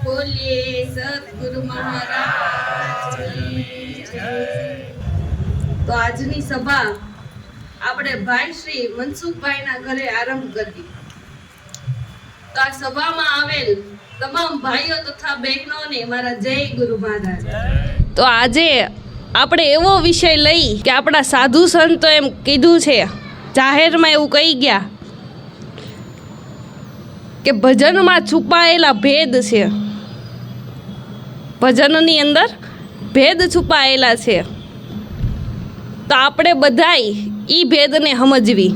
બોલીએ સદગુરુ મહારાજની જય। તો આજની સભા આપણે ભાઈ શ્રી મનસુખભાઈના ઘરે આરંભ કરી। તો આ સભામાં આવેલ તમામ ભાઈઓ તથા બહેનોને મારા જય ગુરુ મહારાજ। તો આજે આપણે એવો વિષય લઈ કે આપણા સાધુ સંતો એમ કીધું છે, જાહેરમાં એવું કહી ગયા કે ભજનમાં છુપાયેલા ભેદ છે, ભજનની અંદર ભેદ છુપાયેલા છે। તો આપણે બધાય ઈ ભેદને સમજવી।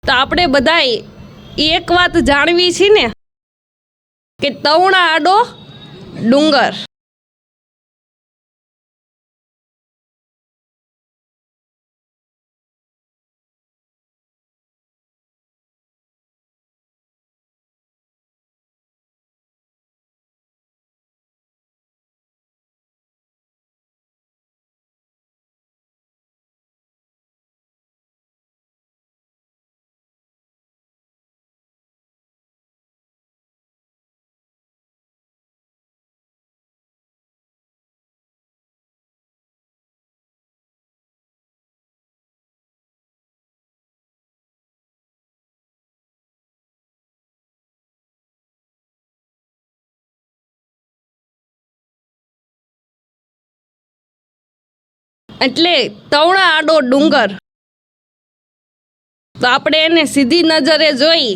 તો આપણે બધાય એક વાત જાણવી છે ને કે તવણા આડો ડુંગર। એટલે તવણા આડો ડુંગર। તો આપણે એને સીધી નજરે જોઈ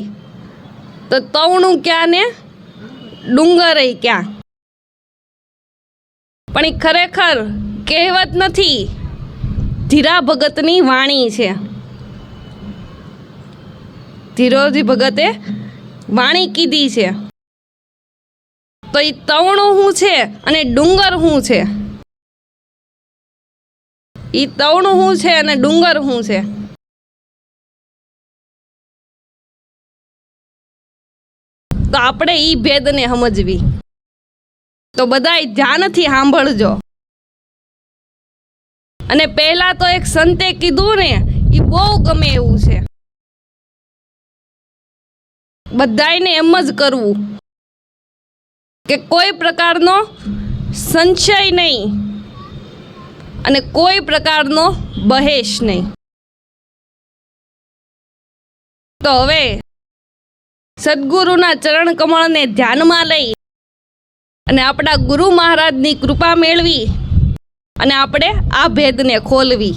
તો તવણું ક્યાં ને ડુંગરે ક્યાં, પણ એ ખરેખર કહેવત નથી, ધીરા ભગતની વાણી છે। ધીરોજી ભગતે વાણી કીધી છે। તો એ તવણું શું છે અને ડુંગર શું છે, ઈ તવણું શું છે અને ડુંગર શું છે। તો આપણે ઈ ભેદને સમજવી। તો બધાય ધ્યાનથી સાંભળજો। અને પહેલા તો એક સંતે કીધું ને ઈ બહુ ગમે એવું છે, બધાયને એમ જ કરવું કે કોઈ પ્રકારનો સંશય નહીં અને કોઈ પ્રકારનો બહેશ નહીં। તો હવે સદગુરુના ચરણ કમળને ધ્યાનમાં લઈ અને આપણા ગુરુ મહારાજની કૃપા મેળવી અને આપણે આ ભેદને ખોલવી।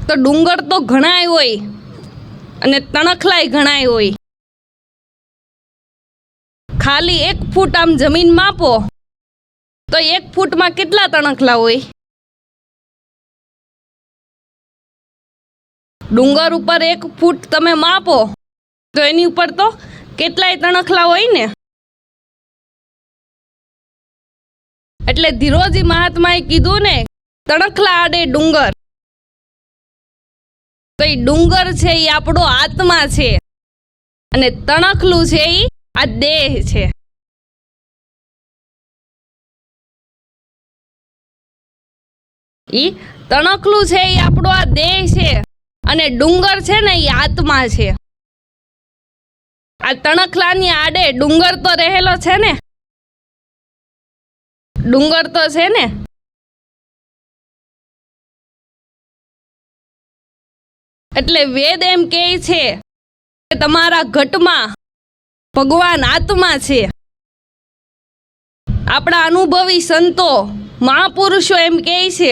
તો ડુંગર તો ઘણાય હોય અને તણખલાય ઘણાય હોય। ખાલી 1 ફૂટ આમ જમીન માપો તો 1 ફૂટમાં કેટલા તણખલા હોય? ડુંગર ઉપર 1 ફૂટ તમે માપો તો એની ઉપર તો કેટલાય તણખલા હોય ને। એટલે ધીરોજી મહાત્માએ કીધું ને તણખલા આડે ડુંગર। તો એ ડુંગર છે એ આપણો આત્મા છે અને તણખલું છે એ આ દેહ છે। ઈ તણખલું છે એ આપણો આ દેહ છે અને ડુંગર છે ને એ આત્મા છે। આ તણખલાની આડે ડુંગર તો રહેલો છે ને, ડુંગર તો છે ને। એટલે વેદ એમ કહે છે કે તમારા ઘટમાં ભગવાન આત્મા છે। આપણા અનુભવી સંતો મહાપુરુષો એમ કહે છે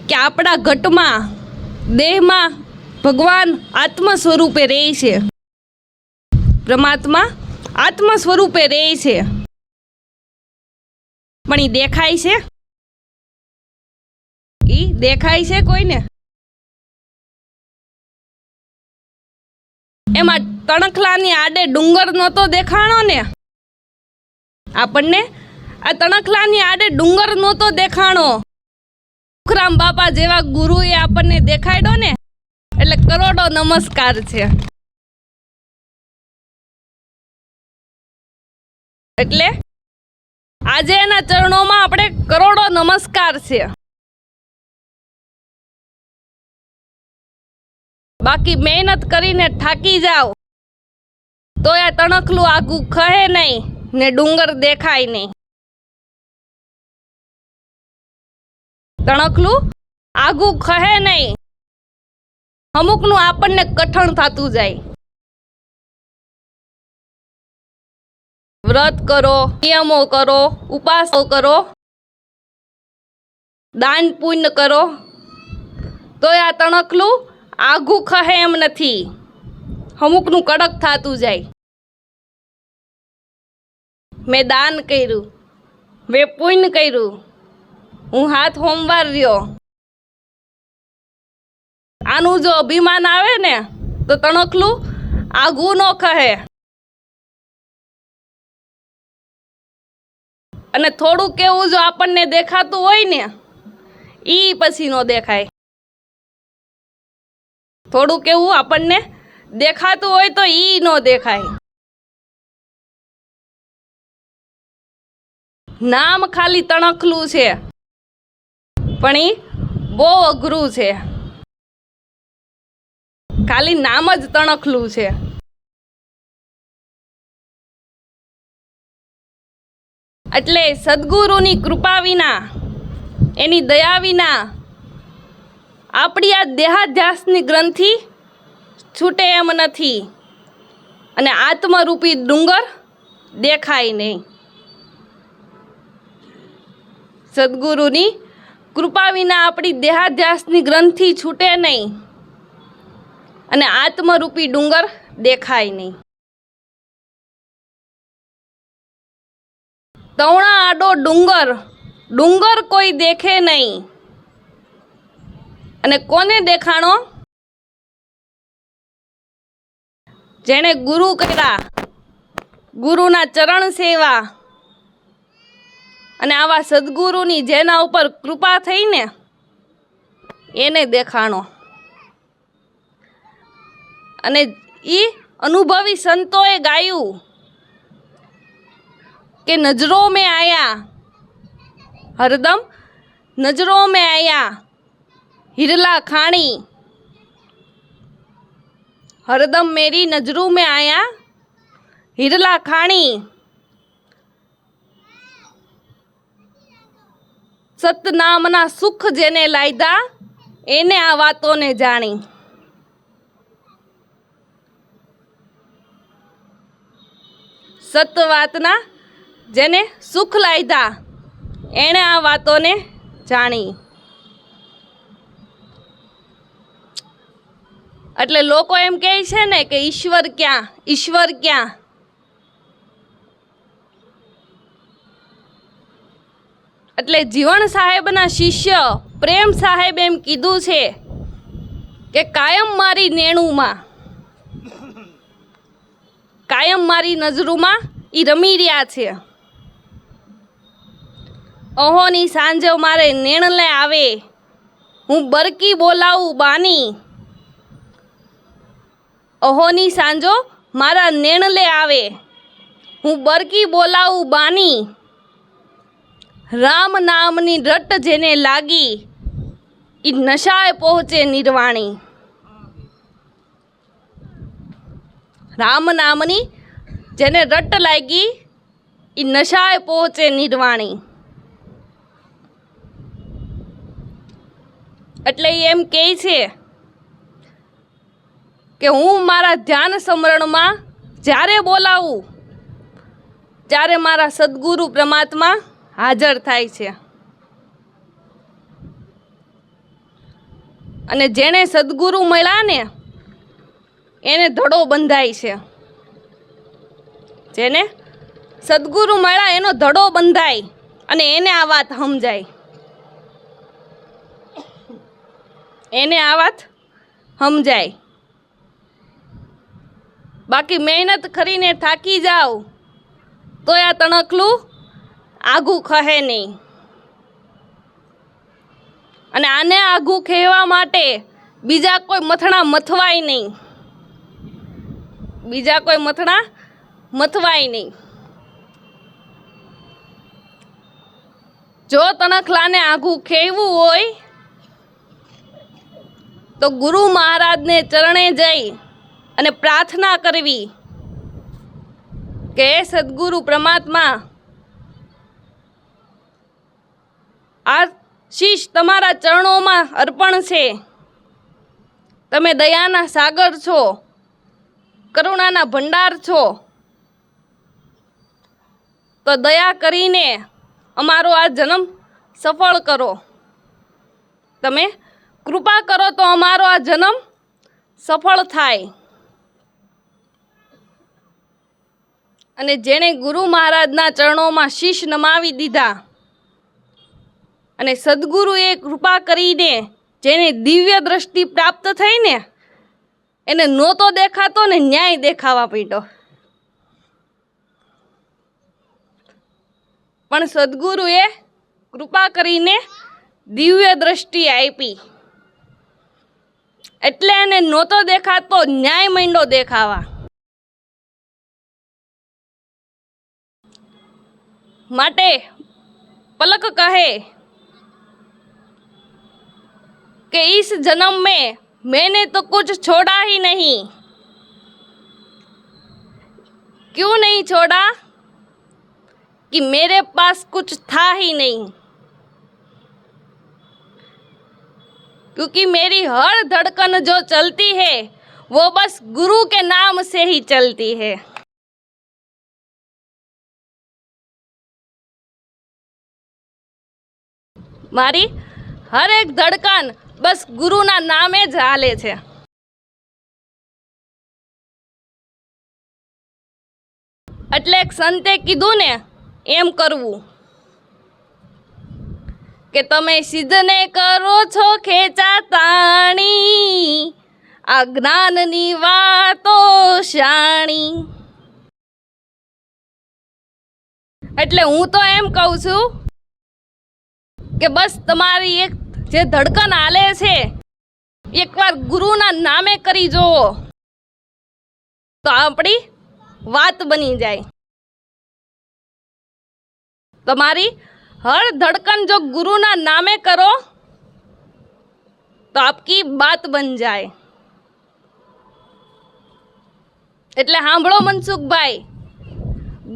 કે આપણા ઘટમાં દેહમાં ભગવાન આત્મ સ્વરૂપે રહે છે, પરમાત્મા આત્મ સ્વરૂપે રહે છે, પણ એ દેખાય છે? ઈ દેખાય છે કોઈને? એમાં તણખલાની આડે ડુંગર નહોતો દેખાણો ને આપણને। આ તણખલાની આડે ડુંગર નહોતો દેખાણો, સુખરામ બાપા જેવા ગુરુએ આપણને દેખાડ્યો ને, એટલે કરોડો નમસ્કાર છે। એટલે આજે એના ચરણોમાં આપણે કરોડો નમસ્કાર છે। બાકી મહેનત કરીને થાકી જાવ તો આ તણખલું આગું ખહે નહીં ને ડુંગર દેખાય નહીં. તણખલું આગું ખહે નહીં. અમુકનું આપણને કઠણ થતું જાય. વ્રત કરો, નિયમો કરો, ઉપાસો કરો, દાન પુણ્ય કરો તો આ તણખલું આગું ખહે એમ નથી. અમુકનું કડક થતું જાય. મેં દાન કર્યું, મેં પુણ્ય કર્યું, હું હાથ હોમવાર રહ્યો, આનું જો અભિમાન આવે ને તો તણખલું આગું ન ખહે. અને થોડું કેવું જો આપણને દેખાતું હોય ને ઈ પછી ન દેખાય. થોડું કેવું આપણને દેખાતું હોય તો ઈ ન દેખાય. નામ ખાલી તણખલું છે પણ ઈ બહુ અઘરું છે. ખાલી નામ જ તણખલું છે. એટલે સદગુરુની કૃપા વિના, એની દયા વિના આપણી આ દેહાધ્યાસની ગ્રંથિ છૂટે એમ નથી અને આત્મરૂપી ડુંગર દેખાય નહીં. સદગુરુની કૃપા વિના આપણી દેહાધ્યાસની ગ્રંથિ છૂટે નહીં અને આત્મરૂપી ડુંગર દેખાય નહીં. તવણા આડો ડુંગર, ડુંગર કોઈ દેખે નહીં. અને કોને દેખાણો? જેણે ગુરુ કર્યા, ગુરુના ચરણ સેવા અને આવા સદગુરુની જેના ઉપર કૃપા થઈ ને એને દેખાણો. અને ઈ અનુભવી સંતોએ ગાયું કે નજરો में आया, हरदम नजरों में आया हिरला खानी, हरदम मेरी नजरों में आया हिरला खानी. સતનામના સુખ જેને લાયદા એને આ વાતોને જાણી. સત વાતના જેને સુખ લાયદા એણે આ વાતોને જાણી. એટલે લોકો એમ કહે છે ને કે ઈશ્વર ક્યાં, ઈશ્વર ક્યાં? એટલે જીવણ સાહેબના શિષ્ય પ્રેમ સાહેબ એમ કીધું છે કે કાયમ મારી નેણુમાં, કાયમ મારી નજરોમાં ઈ રમી રહ્યા છે. અહોની સાંજે મારે નેણલે આવે, હું બરકી બોલાવું બાની. અહોની સાંજો મારા નેણલે આવે, હું બરકી બોલાવું બાની. રામ નામની રટ જેને લાગી ઈ નશાએ પહોંચે નિર્વાણી. રામ નામની જેને રટ લાગી ઈ નશાએ પહોંચે નિર્વાણી. એટલે એમ કહે છે કે હું મારા ધ્યાન સ્મરણમાં જ્યારે બોલાવું ત્યારે મારા સદગુરુ પરમાત્મા હાજર થાય છે. અને જેણે સદગુરુ મળ્યા ને એને ધડો બંધાય છે. જેને સદગુરુ મળ્યા એનો ધડો બંધાય અને એને આ વાત સમજાય. એને આ વાત સમજાય. બાકી મહેનત કરીને થાકી જાવ તો આ તણખલું આગું ખહે નહીં. અને આને આગું ખેવા માટે બીજા કોઈ મથણા મથવાય નહીં. બીજા કોઈ મથણા મથવાય નહીં. જો તણખલાને આગું ખેવું હોય તો ગુરુ મહારાજને ચરણે જઈ અને પ્રાર્થના કરવી કે હે સદગુરુ પરમાત્મા, આ શીશ તમારા ચરણોમાં અર્પણ છે. તમે દયાના સાગર છો, કરુણાના ભંડાર છો, તો દયા કરીને અમારો આ જન્મ સફળ કરો. તમે કૃપા કરો તો અમારો આ જન્મ સફળ થાય. અને જેણે ગુરુ મહારાજના ચરણોમાં શીશ નમાવી દીધા અને સદગુરુએ કૃપા કરીને જેને દિવ્ય દ્રષ્ટિ પ્રાપ્ત થઈ ને, એને નહોતો દેખાતો ને ન્યાય દેખાવા પડ્યો. પણ સદગુરુએ કૃપા કરીને દિવ્ય દ્રષ્ટિ આપી, એટલે એને નહોતો દેખાતો ન્યાય માંડ્યો દેખાવા. માટે પલક કહે कि इस जन्म में मैंने तो कुछ छोड़ा ही नहीं. क्यों नहीं छोड़ा? कि मेरे पास कुछ था ही नहीं. क्योंकि मेरी हर धड़कन जो चलती है वो बस गुरु के नाम से ही चलती है. મારી હર એક ધડકન બસ ગુરુના નામે જ હાલે છે. એટલે એક સંતે કીધું ને એમ કરવું કે તમે સિદ્ધને કરો છો ખેંચા તાણી, આ જ્ઞાનની વાતો શાણી. એટલે હું તો એમ કહું છું કે બસ તમારી એક જે ધડકન હાલે છે એકવાર ગુરુના નામે કરી જોવો તો આપણી વાત બની જાય. તમારી હર ધડકન જો ગુરુના નામે કરો તો આપકી બાત બન જાય. એટલે સાંભળો મનસુખભાઈ,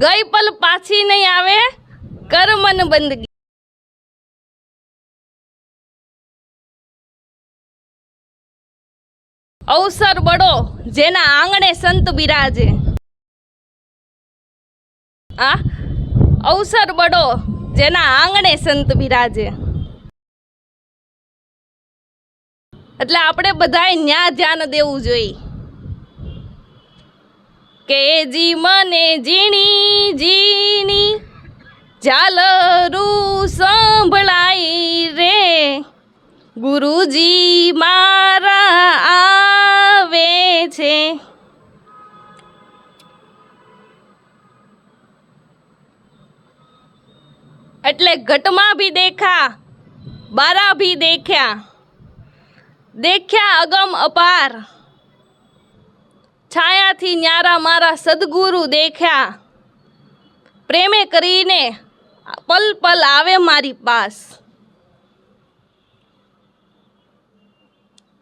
ગઈ પલ પાછી નહીં આવે, કર મન બંદગી. અવસર બડો જેના આંગણે સંત બિરાજે. આ અવસર બડો જેના આંગણે સંત બિરાજે. એટલે આપણે બધાએ ન્યા ધ્યાન દેવું જોઈએ કે જી મને ઝીણી ઝીણી ઝાલરું સંભળાઈ રે, ગુરુજી મારા આવે છે. એટલે ઘટમાં ભી દેખા, બારા ભી દેખ્યા, દેખ્યા અગમ અપાર, છાયાથી ન્યારા મારા સદગુરુ દેખ્યા, પ્રેમે કરીને પલ પલ આવે મારી પાસ.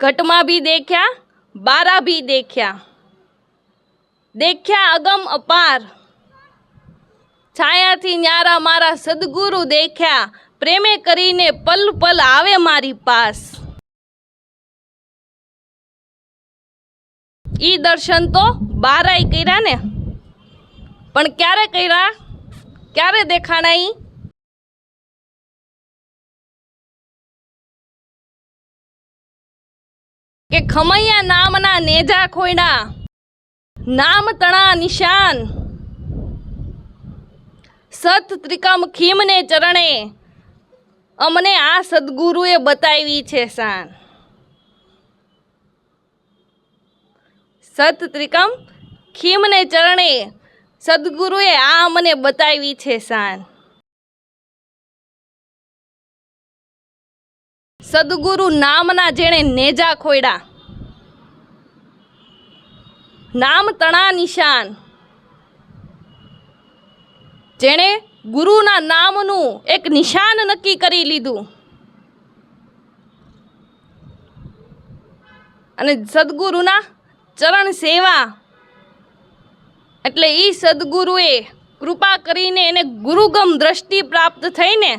ઘટમાં ભી દેખ્યા, બારા ભી દેખ્યા, દેખ્યા અગમ અપાર, છાયાથી ન્યારા મારા સદગુરુ દેખ્યા, પ્રેમે કરીને પલ પલ આવે મારી પાસ. ઈ દર્શન તો બારાય કર્યા ને, પણ ક્યારે કર્યા, ક્યારે દેખાણા ઈ? કે ખમૈયા નામના નેજા ખોયડા, નામ તણા નિશાન, સત ત્રિકમ ખીમને ચરણે, અમને આ સદગુરુએ બતાવી છે શાન. સત ત્રિકમ ખીમને ચરણે, સદગુરુએ આ અમને બતાવી છે શાન. સદગુરુ નામના જેણે નેજા ખોયડા, નામ તણા નિશાન, જેણે ગુરુના નામનું એક નિશાન નક્કી કરી લીધું. અને સદગુરુના ચરણ સેવા એટલે એ સદગુરુએ કૃપા કરીને એને ગુરુગમ દ્રષ્ટિ પ્રાપ્ત થઈને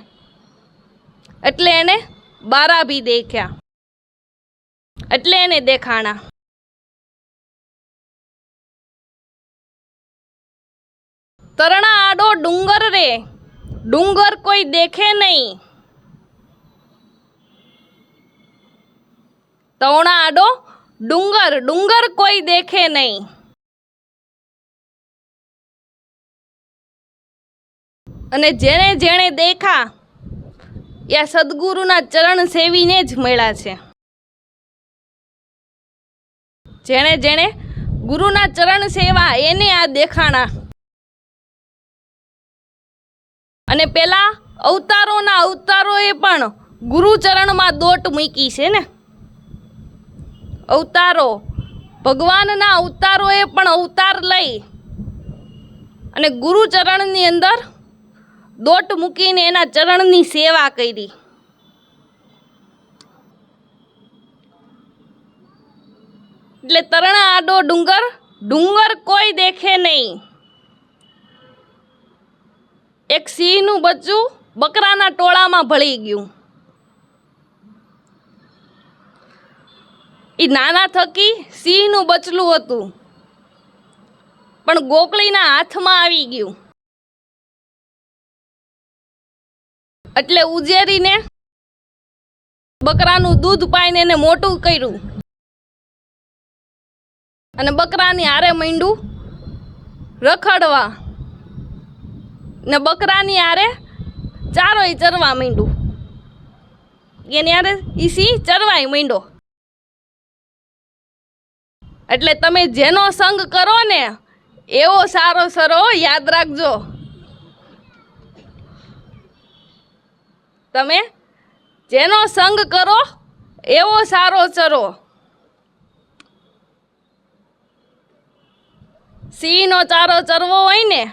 એટલે એને બારા બી દેખ્યા, એટલે એને દેખાણા. તરણા આડો ડુંગર રે, ડુંગર કોઈ દેખે નહીં. તરણા આડો ડુંગર, ડુંગર કોઈ દેખે નહીં. અને જેણે જેણે દેખા એ સદગુરુના ચરણ સેવીને જ મળ્યા છે. જેણે જેણે ગુરુના ચરણ સેવા એને આ દેખાણા. અને પેલા અવતારોએ પણ ગુરુચરણમાં દોટ મૂકી છે ને. અવતારો, ભગવાનના અવતારોએ પણ અવતાર લઈ અને ગુરુચરણની અંદર દોટ મૂકીને એના ચરણની સેવા કરી. એટલે તરણા આડો ડુંગર, ડુંગર કોઈ દેખે નહીં. એક સિંહનું બચ્ચું બકરાના ટોળામાં ભળી ગયું. એ નાના થકી સિંહનું બચલું હતું, પણ ગોકળીના હાથમાં આવી ગયું. એટલે ઉજેરીને બકરાનું દૂધ પાઈને એને મોટું કર્યું અને બકરાની હારે માંડ્યું રખડવા ને બકરાની હારે ચારોય ચરવા માંડ્યું. એની હારે ઈ સિંહ ચરવાય માંડ્યો. એટલે તમે જેનો સંગ કરો ને એવો સારો સરો, યાદ રાખજો. તમે જેનો સંગ કરો એવો સારો ચરો. સિંહનો ચારો ચરવો હોય ને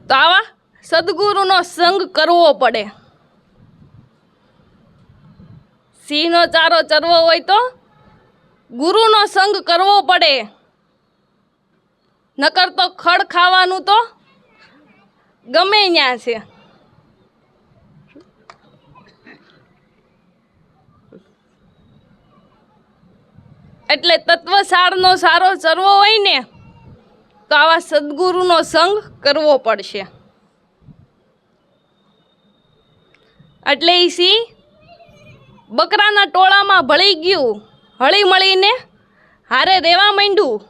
તો આવા સદગુરુનો સંગ કરવો પડે. સિંહનો ચારો ચરવો હોય તો ગુરુનો સંગ કરવો પડે. નકર તો ખડ ખાવાનું તો ગમે ત્યાં છે. એટલે તત્વસારનો સારો ચરવો હોય ને તો આવા સદગુરુનો સંગ કરવો પડશે. એટલે એ સિંહ બકરાના ટોળામાં ભળી ગયું, હળી મળીને હારે રહેવા માંડ્યું.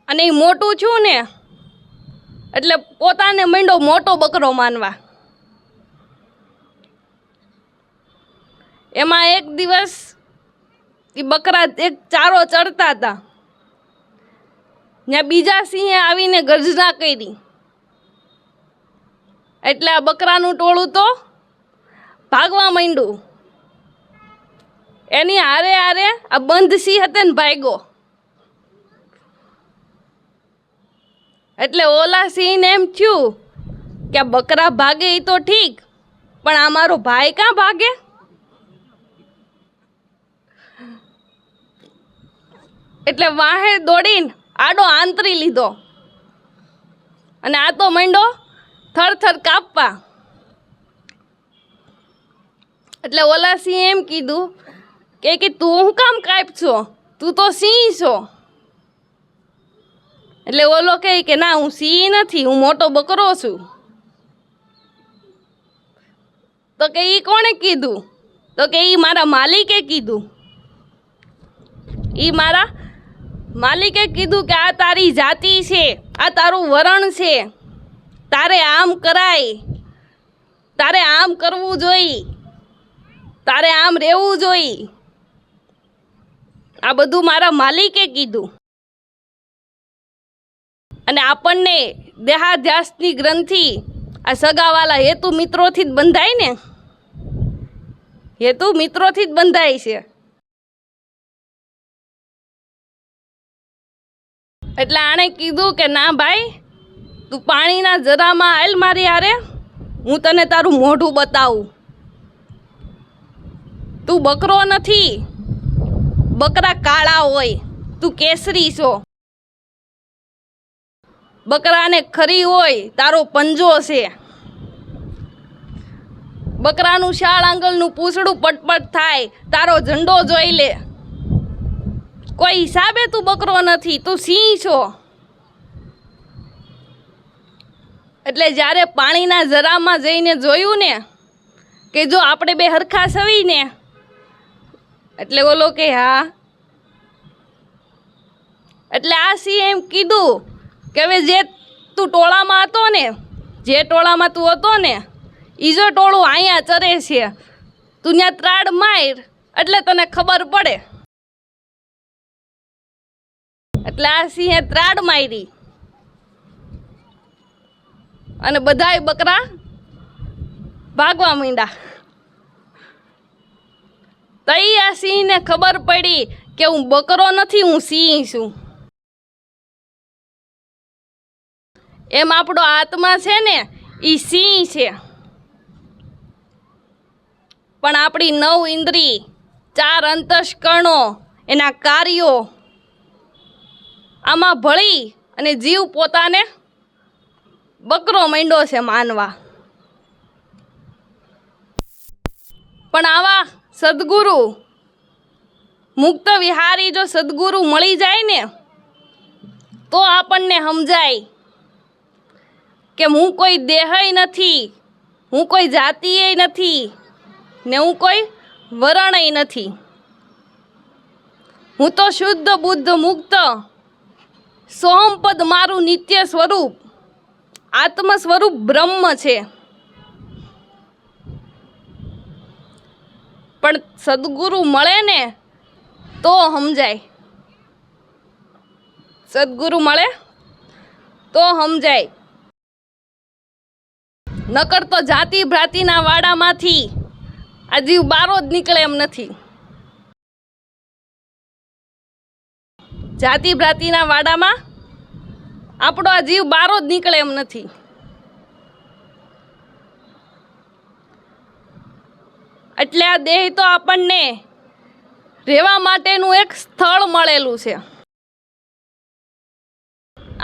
અને એ મોટું છું ને એટલે પોતાને માંડ્યો મોટો બકરો માનવા. એમાં એક દિવસ એ બકરા એક ચારો ચરતા હતા, ત્યાં બીજા સિંહે આવીને ગર્જના કરી. એટલે આ બકરાનું ટોળું તો ભાગવા માંડ્યું. એની હારે હારે આ બંધ સિંહ હતો ને ભાગ્યો. એટલે ઓલા સિંહને એમ થયું કે આ બકરા ભાગે એ તો ઠીક, પણ આ મારો ભાઈ ક્યાં ભાગે? એટલે વાહે દોડીને આડો આંતરી લીધો અને આ તો માંડ્યો થરથર કાપવા. એટલે ઓલા સિંહ એમ કીધું કે તું હું કામ કાપશો, તું તો સિંહ છો. એટલે ઓલો કહે કે ના, હું સિંહ નથી, હું મોટો બકરો છું. તો કે ઈ કોણે કીધું? તો કે ઈ મારા માલિકે કીધું. ઈ મારા માલિકે કીધું કે આ તારી જાતિ છે, આ તારું વરણ છે, તારે આમ કરાય, તારે આમ કરવું જોઈએ, તારે આમ રહેવું જોઈએ. આ બધું મારા માલિકે કીધું. અને આપણને દેહાધ્યાસની ગ્રંથિ આ સગાવાલા હેતુ મિત્રોથી જ બંધાય ને, હેતુ મિત્રોથી જ બંધાય છે. એટલે આણે કીધું કે ના ભાઈ, તું પાણીના જરામાં હાલ મારી હારે, હું તને તારું મોઢું બતાવું. તું બકરો નથી, બકરા કાળા હોય, તું કેસરી છો. બકરાને ખરી હોય, તારો પંજો છે. બકરાનું શાળ આંગળનું પૂંછડું પટપટ થાય, તારો ઝંડો જોઈ લે. કોઈ હિસાબે તું બકરો નથી, તું સિંહ છો. એટલે જ્યારે પાણીના જરામાં જઈને જોયું ને કે જો આપણે બે હરખા સવી ને, એટલે ઓલો કે હા. એટલે આ સિંહ એમ કીધું કે હવે જે તું ટોળામાં હતો ને, જે ટોળામાં તું હતો ને, ઈજો ટોળું અહીંયા ચરે છે. તું ત્યાં ત્રાડ માર એટલે તને ખબર પડે. એટલે આ સિંહે ત્રાડ મારી અને બધાય બકરા ભાગવા માંડ્યા. તઈ આ સિંહને ખબર પડી કે હું બકરો નથી, હું સિંહ છું. એમ આપણો આત્મા છે ને એ સિંહ છે. પણ આપણી 9 ઇન્દ્રિય, 4 અંતસ્કરણો, એના કાર્યો આમાં ભળી અને જીવ પોતાને બકરો માંડ્યો છે માનવા. પણ આવા સદગુરુ, મુક્ત વિહારી જો સદગુરુ મળી જાય ને તો આપણને સમજાય કે હું કોઈ દેહય નથી, હું કોઈ જાતિય નથી ને હું કોઈ વરણય નથી. હું તો શુદ્ધ બુદ્ધ મુક્ત સોહમપદ મારું નિત્ય સ્વરૂપ આત્મ સ્વરૂપ બ્રહ્મ છે. પણ સદગુરુ મળે ને તો સમજાય. સદગુરુ મળે તો સમજાય. નકર તો જાતિ ભ્રાતિના વાડામાંથી આ જીવ બારો જ નીકળે એમ નથી. જાતિ ભ્રાતિના વાડામાં આપણો આ જીવ બારો જ નીકળે એમ નથી. એટલે આ દેહ તો આપણને રહેવા માટેનું એક સ્થળ મળેલું છે.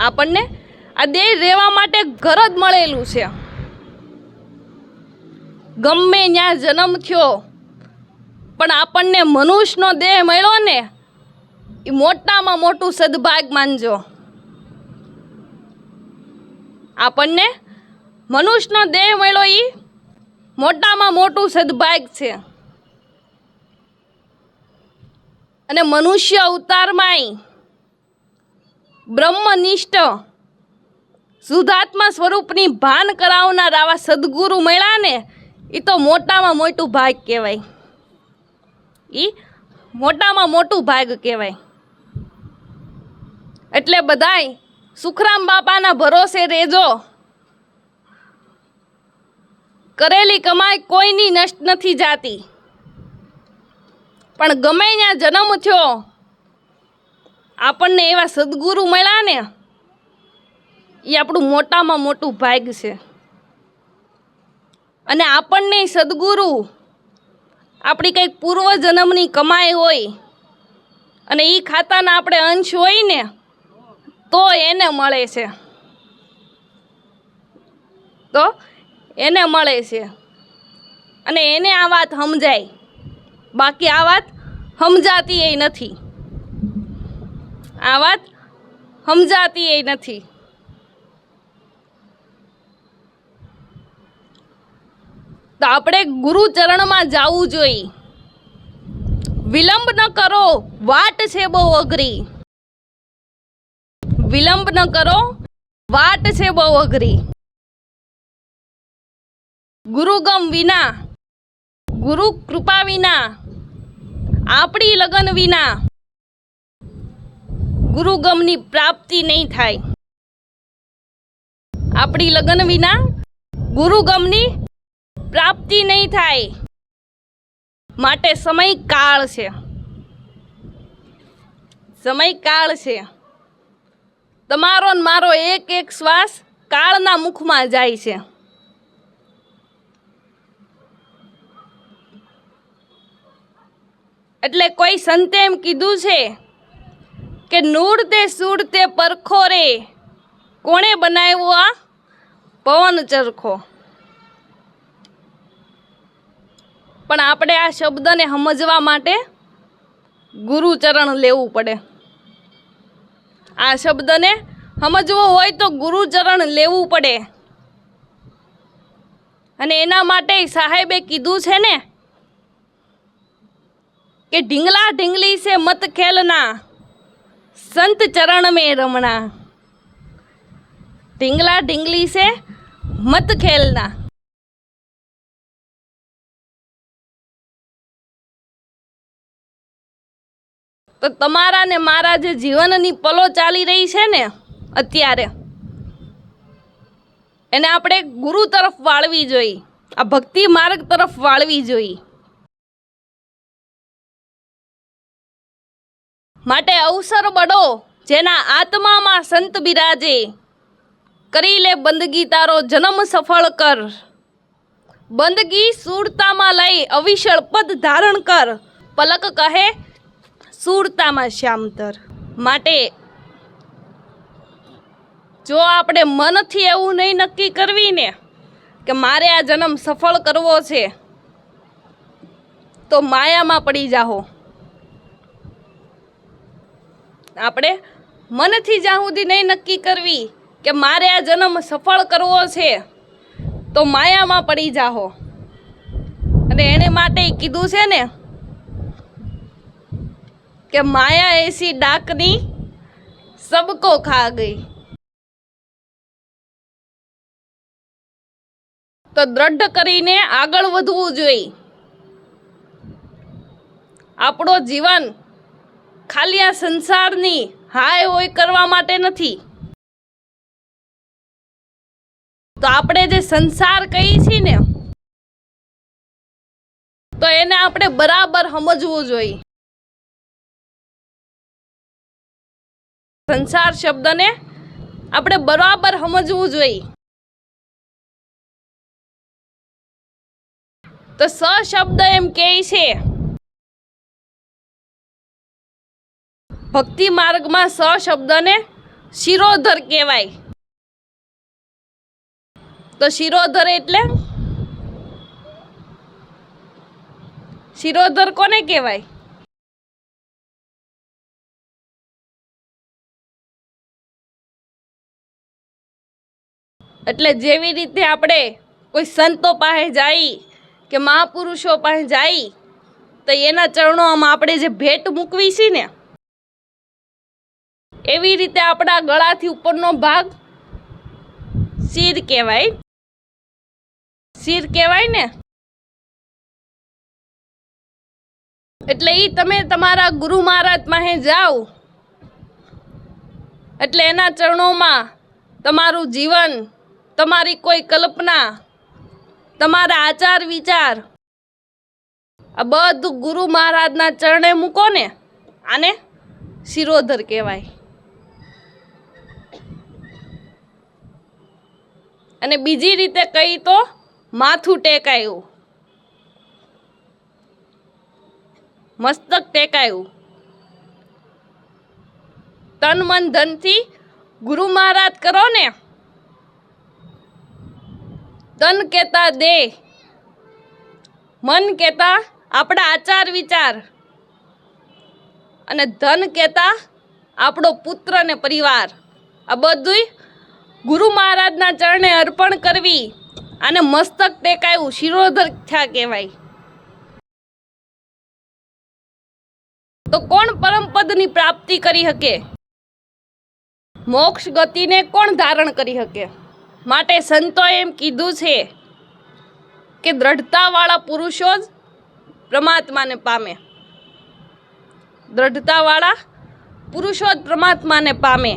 આપણને આ દેહ રહેવા માટે ઘર જ મળેલું છે. ગમે ત્યાં જન્મ થયો પણ આપણને મનુષ્યનો દેહ મળ્યો ને એ મોટામાં મોટું સદભાગ માનજો. આપણને મનુષ્યનો દેહ મળ્યો એ મોટામાં મોટું સદભાગ છે. અને મનુષ્ય અવતારમાંય બ્રહ્મનિષ્ઠ શુદ્ધાત્મા સ્વરૂપની ભાન કરાવનાર આવા સદગુરુ મળ્યા ને એ તો મોટામાં મોટું ભાગ કહેવાય. એ મોટામાં મોટું ભાગ કહેવાય. એટલે બધાય સુખરામ બાપાના ભરોસે રહેજો. કરેલી કમાઈ કોઈની નષ્ટ નથી જાતી. પણ ગમે ત્યાં જન્મ થયો આપણને એવા સદગુરુ મળ્યા ને એ આપણું મોટામાં મોટું ભાગ છે. અને આપણને સદગુરુ આપણી કંઈક પૂર્વજન્મની કમાઈ હોય અને એ ખાતાના આપણે અંશ હોય ને તો એને મળે છે. તો એને મળે છે. અને એને આ વાત સમજાય. બાકી આ વાત સમજાતી એ નથી. આ વાત સમજાતી એ નથી. તો આપણે ગુરુચરણમાં જવું જોઈએ. વિલંબ ન કરો, વાટ છે બહુ અઘરી. વિલંબ ન કરો, વાટ છે બહુ અઘરી. ગુરુગમ વિના, ગુરુ કૃપા વિના, આપણી લગન વિના ગુરુગમની પ્રાપ્તિ નહીં થાય. આપણી લગન વિના ગુરુગમની પ્રાપ્તિ નહીં થાય. માટે સમય કાળ છે. સમય કાળ છે. તમારો ને મારો એક એક શ્વાસ કાળના મુખમાં જાય છે. એટલે કોઈ સંતે એમ કીધું છે કે નૂરતે સુરતે પરખો રે, કોણે બનાવ્યો આ પવન ચરખો. પણ આપણે આ શબ્દને સમજવા માટે ગુરુચરણ લેવું પડે. આ શબ્દને સમજવો હોય તો ગુરુચરણ લેવું પડે. અને એના માટે સાહેબે કીધું છે ને કે ઢીંગલા ઢીંગલી સે મત ખેલના, સંત ચરણ में रमना. ઢીંગલા ઢીંગલી સે મત ખેલના. તો તમારા ને મારા જે જીવનની પલો ચાલી રહી છે ને અત્યારે, એને આપણે ગુરુ તરફ વાળવી જોઈએ, આ ભક્તિ માર્ગ તરફ વાળવી જોઈએ. માટે અવસર બડો જેના આત્મામાં સંત બિરાજે, કરી લે બંદગી તારો જન્મ સફળ કર. બંદગી સુરતામાં લઈ અવિશળ પદ ધારણ કર, પલક કહે સુરતામાં શ્યામતર. માટે જો આપણે મનથી એવું નહીં નક્કી કરવી ને કે મારે આ જન્મ સફળ કરવો છે, તો માયામાં પડી જાઓ. આપણે મનથી જ્યાં સુધી નહીં નક્કી કરવી કે મારે આ જન્મ સફળ કરવો છે, તો માયામાં પડી જાઓ. અને એને માટે કીધું છે ને કે માયા એસી ડાકની સબકો ખા ગઈ. તો દ્રઢ કરીને આગળ વધવું જોઈએ. આપણો જીવન ખાલી આ સંસારની હાય હોય કરવા માટે નથી. તો આપણે જે સંસાર કહીએ છીએ ને, તો એને આપણે બરાબર સમજવું જોઈએ. સંસાર શબ્દને આપણે બરાબર સમજવું જોઈએ. તો સ શબ્દ એમ કહે છે ભક્તિ માર્ગમાં સ શબ્દને શિરોધર કહેવાય. તો શિરોધર એટલે શિરોધર કોને કહેવાય? એટલે જેવી રીતે આપણે કોઈ સંતો પાસે જાય કે મહાપુરુષો પાસે જાય તો એના ચરણોમાં આપણે જે ભેટ મૂકવી છે ને, એવી રીતે આપણા ગળાથી ઉપરનો ભાગ શિર કહેવાય. શિર કહેવાય ને. એટલે એ તમે તમારા ગુરુ મહારાજ પાસે જાઓ એટલે એના ચરણોમાં તમારું જીવન, તમારી કોઈ કલ્પના, તમારા આચાર વિચાર, આ બધું ગુરુ મહારાજના ચરણે મૂકો ને, આને શિરોધર કહેવાય. અને બીજી રીતે કહી તો માથું ટેકાયું, મસ્તક ટેકાયું. તન મન ધનથી ગુરુ મહારાજ કરો ને. તન કહેતા દેહ, મન કહેતા આપણા આચાર વિચાર, અને ધન કહેતા આપણો પુત્ર ને પરિવાર. આ બધું ગુરુ મહારાજના ચરણે અર્પણ કરવી અને મસ્તક ટેકાયું શિરોધર થયા કહેવાય. તો કોણ પરમ પદની પ્રાપ્તિ કરી શકે? મોક્ષ ગતિને કોણ ધારણ કરી શકે? માટે સંતોએ એમ કીધું છે કે દ્રઢતાવાળા પુરુષો જ પરમાત્માને પામે. દ્રઢતાવાળા પુરુષો જ પરમાત્માને પામે.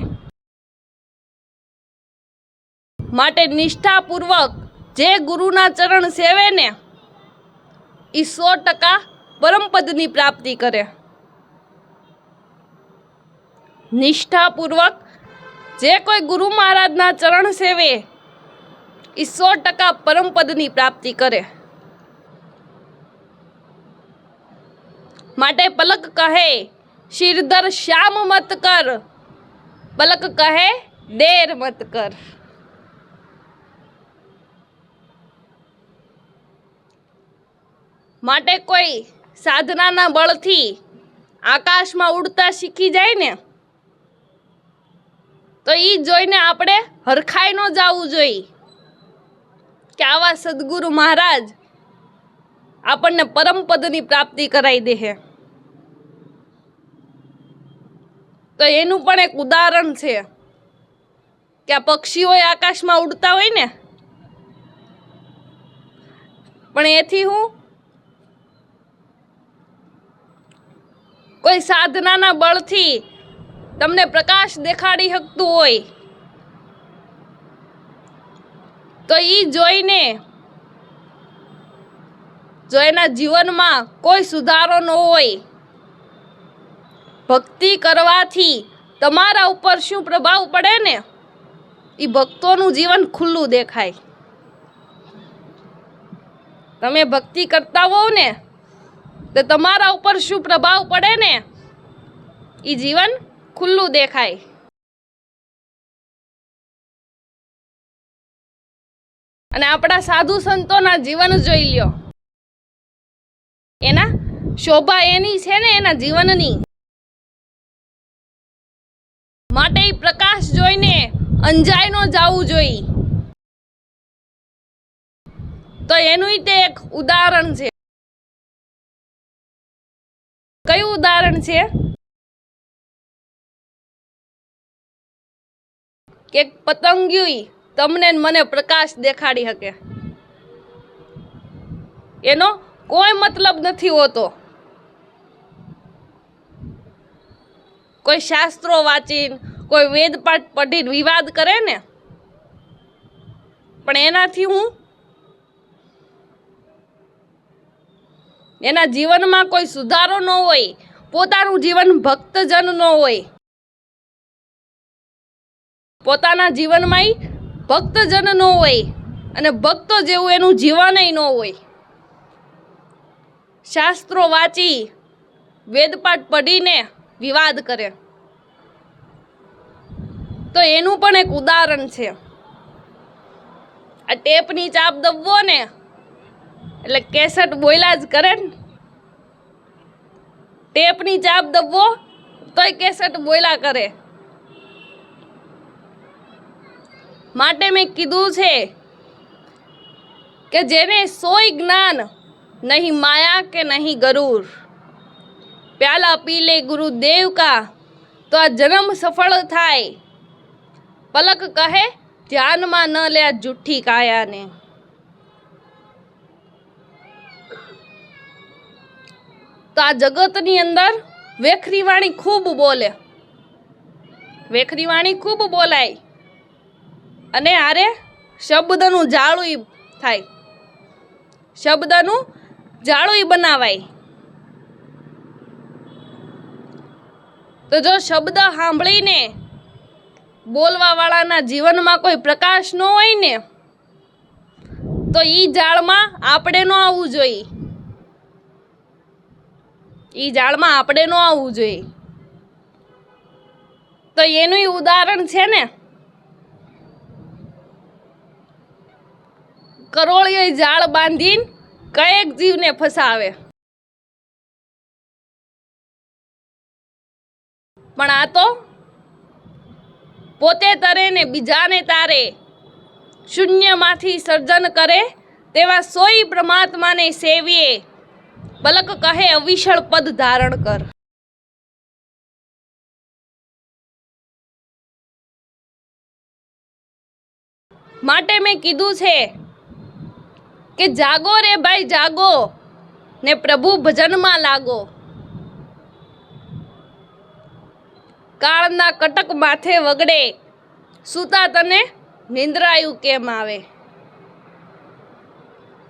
માટે નિષ્ઠાપૂર્વક જે ગુરુના ચરણ સેવે ને, એ 100% પરમપદની પ્રાપ્તિ કરે. નિષ્ઠાપૂર્વક જે કોઈ ગુરુ મહારાજના ચરણ સેવે એ 100% પરમપદની પ્રાપ્તિ કરે. માટે પલક કહે શિરધર શ્યામ મત કર, પલક કહે દેર મત કર। માટે કોઈ સાધનાના બળથી આકાશમાં ઉડતા શીખી જાય ને તો ઈ જોઈને આપણે હરખાઈ ન જવું જોઈએ કે આવા સદગુરુ મહારાજ આપણને પરમ પદની પ્રાપ્તિ કરાવી દે છે। તો એનું પણ એક ઉદાહરણ છે કે આ પક્ષીઓ આકાશમાં ઉડતા હોય ને, પણ એથી હું કોઈ સાધનાના બળથી તમને પ્રકાશ દેખાડી શકતું હોય તો ઈ જોઈને જો એના જીવનમાં કોઈ સુધારો ન હોય, ભક્તિ કરવાથી તમારા ઉપર શું પ્રભાવ પડે ને ઈ ભક્તોનું જીવન ખુલ્લું દેખાય। તમે ભક્તિ કરતા હોવ ને તો તમારા ઉપર શું પ્રભાવ પડે ને ઈ જીવન ખુલ્લું દેખાય। અને આપણા સાધુ સંતોના જીવન જોઈ લ્યો, એના શોભા એની છે ને એના જીવનની। માટે ઈ પ્રકાશ જોઈને અંજાઈ ન જાવું જોઈએ। તો એનું તે એક ઉદાહરણ છે। કયું ઉદાહરણ છે કે પતંગિયું તમને મને પ્રકાશ દેખાડી શકે, એનો કોઈ મતલબ નથી હોતો। કોઈ શાસ્ત્રો વાંચીને કોઈ વેદ પાઠ પઢીને વિવાદ કરે ને પણ એનાથી હું એના જીવનમાં કોઈ સુધારો ન હોય, પોતાનું જીવન ભક્તજન ન હોય, પોતાના જીવનમાં ભક્તજન ન હોય અને ભક્તો જેવું એનું જીવન ન હોય। શાસ્ત્રો વાંચી વેદપાઠ પઢીને વિવાદ કરે તો એનું પણ એક ઉદાહરણ છે। આ ટેપની ચાપ દબવો ને એટલે કેસેટ બોયલા જ કરે ને, ટેપની ચાપ દબવો તોય કેસેટ બોયલા કરે। માટે મેં કીધું છે કે જેને સોય જ્ઞાન નહીં માયા કે નહીં ગરુર, પ્યાલા પી લે ગુરુદેવ કા તો આ જન્મ સફળ થાય, પલક કહે ધ્યાનમાં ન લે આ જુઠ્ઠી કાયાને। તો આ જગતની અંદર વેખરી વાણી ખૂબ બોલે, વેખરી વાણી ખૂબ બોલાય અને હારે શબ્દનું જાળું થાય, શબ્દનું જાળું બનાવાય। તો જો શબ્દ સાંભળીને બોલવા વાળાના જીવનમાં કોઈ પ્રકાશ ન હોય ને તો ઈ જાળમાં આપણે ન આવવું જોઈએ, ઈ જાળમાં આપણે ન આવવું જોઈએ। તો એનું ઉદાહરણ છે ને કરોળિયો જાળ બાંધીને કયેક જીવને ફસાવે, પણ આ તો પોતે તરે ને બીજાને તારે, શૂન્યમાંથી સર્જન કરે તેવા સોઈ પરમાત્માને સેવીએ, પલક કહે અવિશળ પદ ધારણ કર। માટે મેં કીધું છે કે જાગો રે ભાઈ જાગો ને પ્રભુ ભજનમાં લાગો, કાળના કટક માથે વગડે સૂતા તને નિંદ્રાયું કેમ આવે,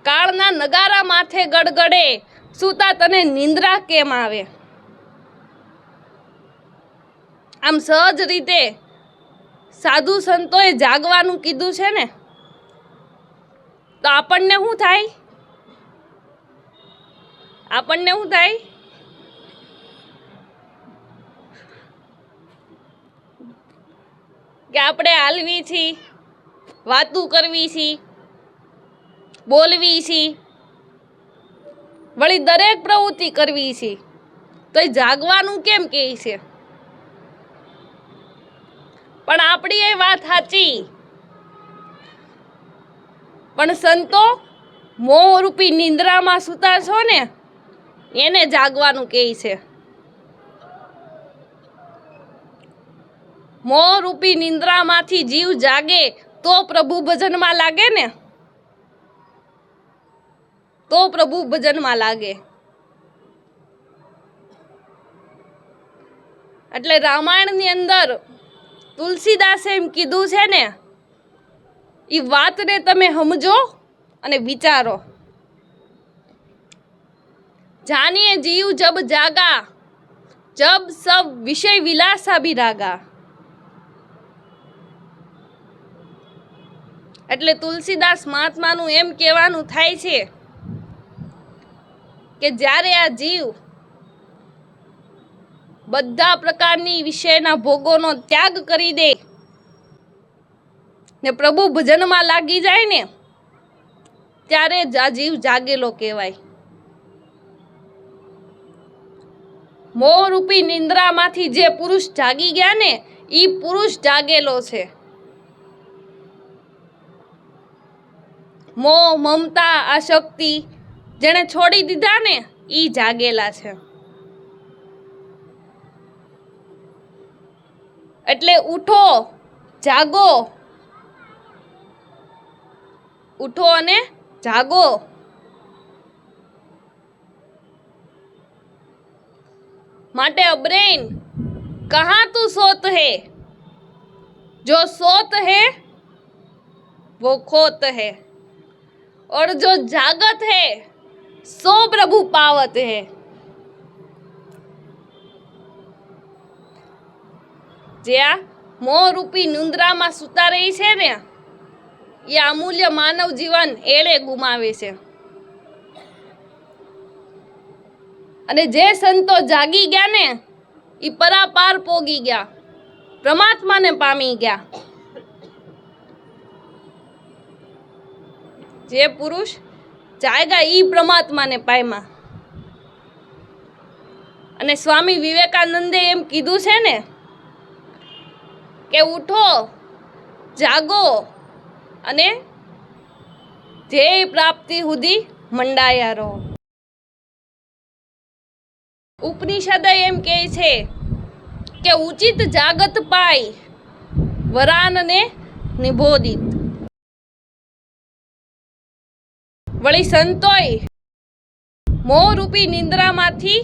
કાળના નગારા માથે ગડગડે સૂતા તને નિંદ્રા કેમ આવે। આમ સહજ રીતે સાધુ સંતોએ જાગવાનું કીધું છે ને તો આપણને શું થાય, આપણને શું થાય કે આપણે હાલવી છી, વાતું કરવી છી, બોલવી છી, વળી દરેક પ્રવૃત્તિ કરવી છે, તો એ જાગવાનું કેમ કહે છે? પણ આપણી એ વાત સાચી, પણ સંતો મોહરૂપી નિંદ્રામાં સૂતા છો ને એને જાગવાનું કહે છે. મોહરૂપી નિંદ્રામાંથી જીવ જાગે તો પ્રભુ ભજનમાં લાગે ને, તો પ્રભુ ભજનમાં લાગે. એટલે રામાયણની અંદર તુલસીદાસે એમ કીધું છે ને, એ વાતને તમે સમજો અને વિચારો. જાનિए जीव जब जागा, जब सब विषय विलासा भी रागा. એટલે તુલસીદાસ મહાત્માનું એમ કહેવાનું થાય છે કે જ્યારે આ જીવ બધા પ્રકારની વિષયના ભોગોનો ત્યાગ કરી દે ને પ્રભુ ભજનમાં લાગી જાય ને, ત્યારે જ આ જીવ જાગેલો કહેવાય. મોહરૂપી નિંદ્રામાંથી જે પુરુષ જાગી ગયા ને, એ પુરુષ જાગેલો છે. મોહ, મમતા, આસક્તિ જેણે છોડી દીધા ને, એ જાગેલા છે. એટલે ઉઠો, જાગો, ઉઠો અને જાગો. માટે અબ્રેન कहाँ तू सोत है, जो सोत है वो खोत है, और जो जागत है सो प्रभु पावत है. જે આ મોહરૂપી નિંદ્રામાં સૂતા રહી છે ને, એ અમૂલ્ય માનવ જીવન એળે ગુમાવે છે. અને જે સંતો જાગી ગયા ને, એ પરાપાર પોગી ગયા, પરમાત્માને પામી ગયા. જે પુરુષ જાગ્યા એ પરમાત્માને પામ્યા. અને સ્વામી વિવેકાનંદે એમ કીધું છે ને કે ઉઠો, જાગો અને ધ્યેય પ્રાપ્તિ સુધી મંડાયા રહો. ઉપનિષદ એમ કહે છે કે ઉચિત જાગત પાય વરાનને નિબોધિત. વળી સંતોય મોહરૂપી નિંદ્રામાંથી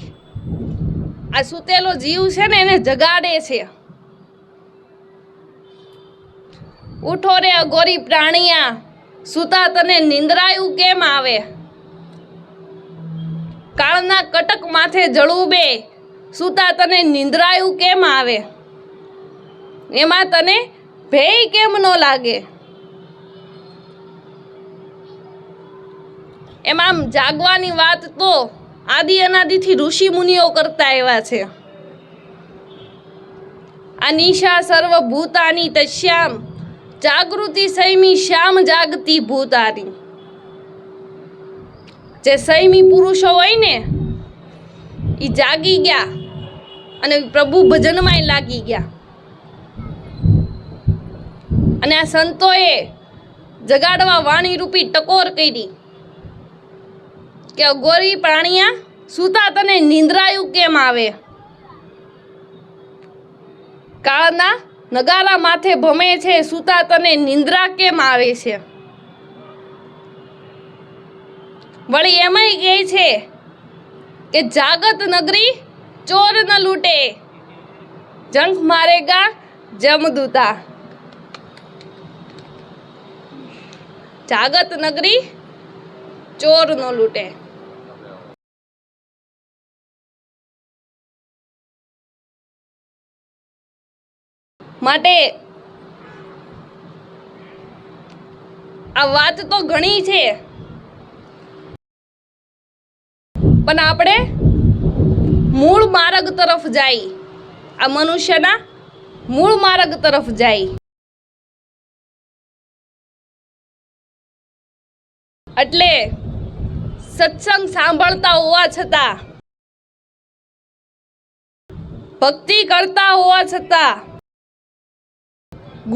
આ સૂતેલો જીવ છે ને એને જગાડે છે. ઉઠો રે અઘોરી પ્રાણિયા, સૂતા તને નિંદ્રાયું કેમ આવે? કાળના કટક માથે જળુબે, સૂતા તને નિંદ્રાયું કેમ આવે? એમાં તને ભેય કેમ ન લાગે? એમાં જાગવાની વાત તો આદિ અનાદિથી ઋષિ મુનિઓ કરતા આવ્યા છે. અનિશા સર્વભૂતાની તસ્યામ જાગૃતિ સંયમી શ્યામ જાગતી ભૂતાની. જે સંયમી પુરુષો હોય ને, એ જાગી ગયા અને પ્રભુ ભજનમાં લાગી ગયા. અને આ સંતોએ જગાડવા વાણી રૂપી ટકોર કરી કે અઘોરી પ્રાણિયા, સૂતા તને નિંદ્રાયું કેમ આવે? કાળના નગારા માથે ભમે છે, સૂતા તને નિંદ્રા કેમ આવે છે? વળી એમાંય કહે છે કે જાગત નગરી ચોર ન લૂટે, જંખ મારેગા જમદૂતા. જાગત નગરી ચોર ન લૂટે. માટે આ વાત તો ઘણી છે, પણ આપણે મૂળ માર્ગ તરફ જાય, આ મનુષ્યના મૂળ માર્ગ તરફ જાય. એટલે સત્સંગ સાંભળતા હોવા છતાં, ભક્તિ કરતા હોવા છતાં,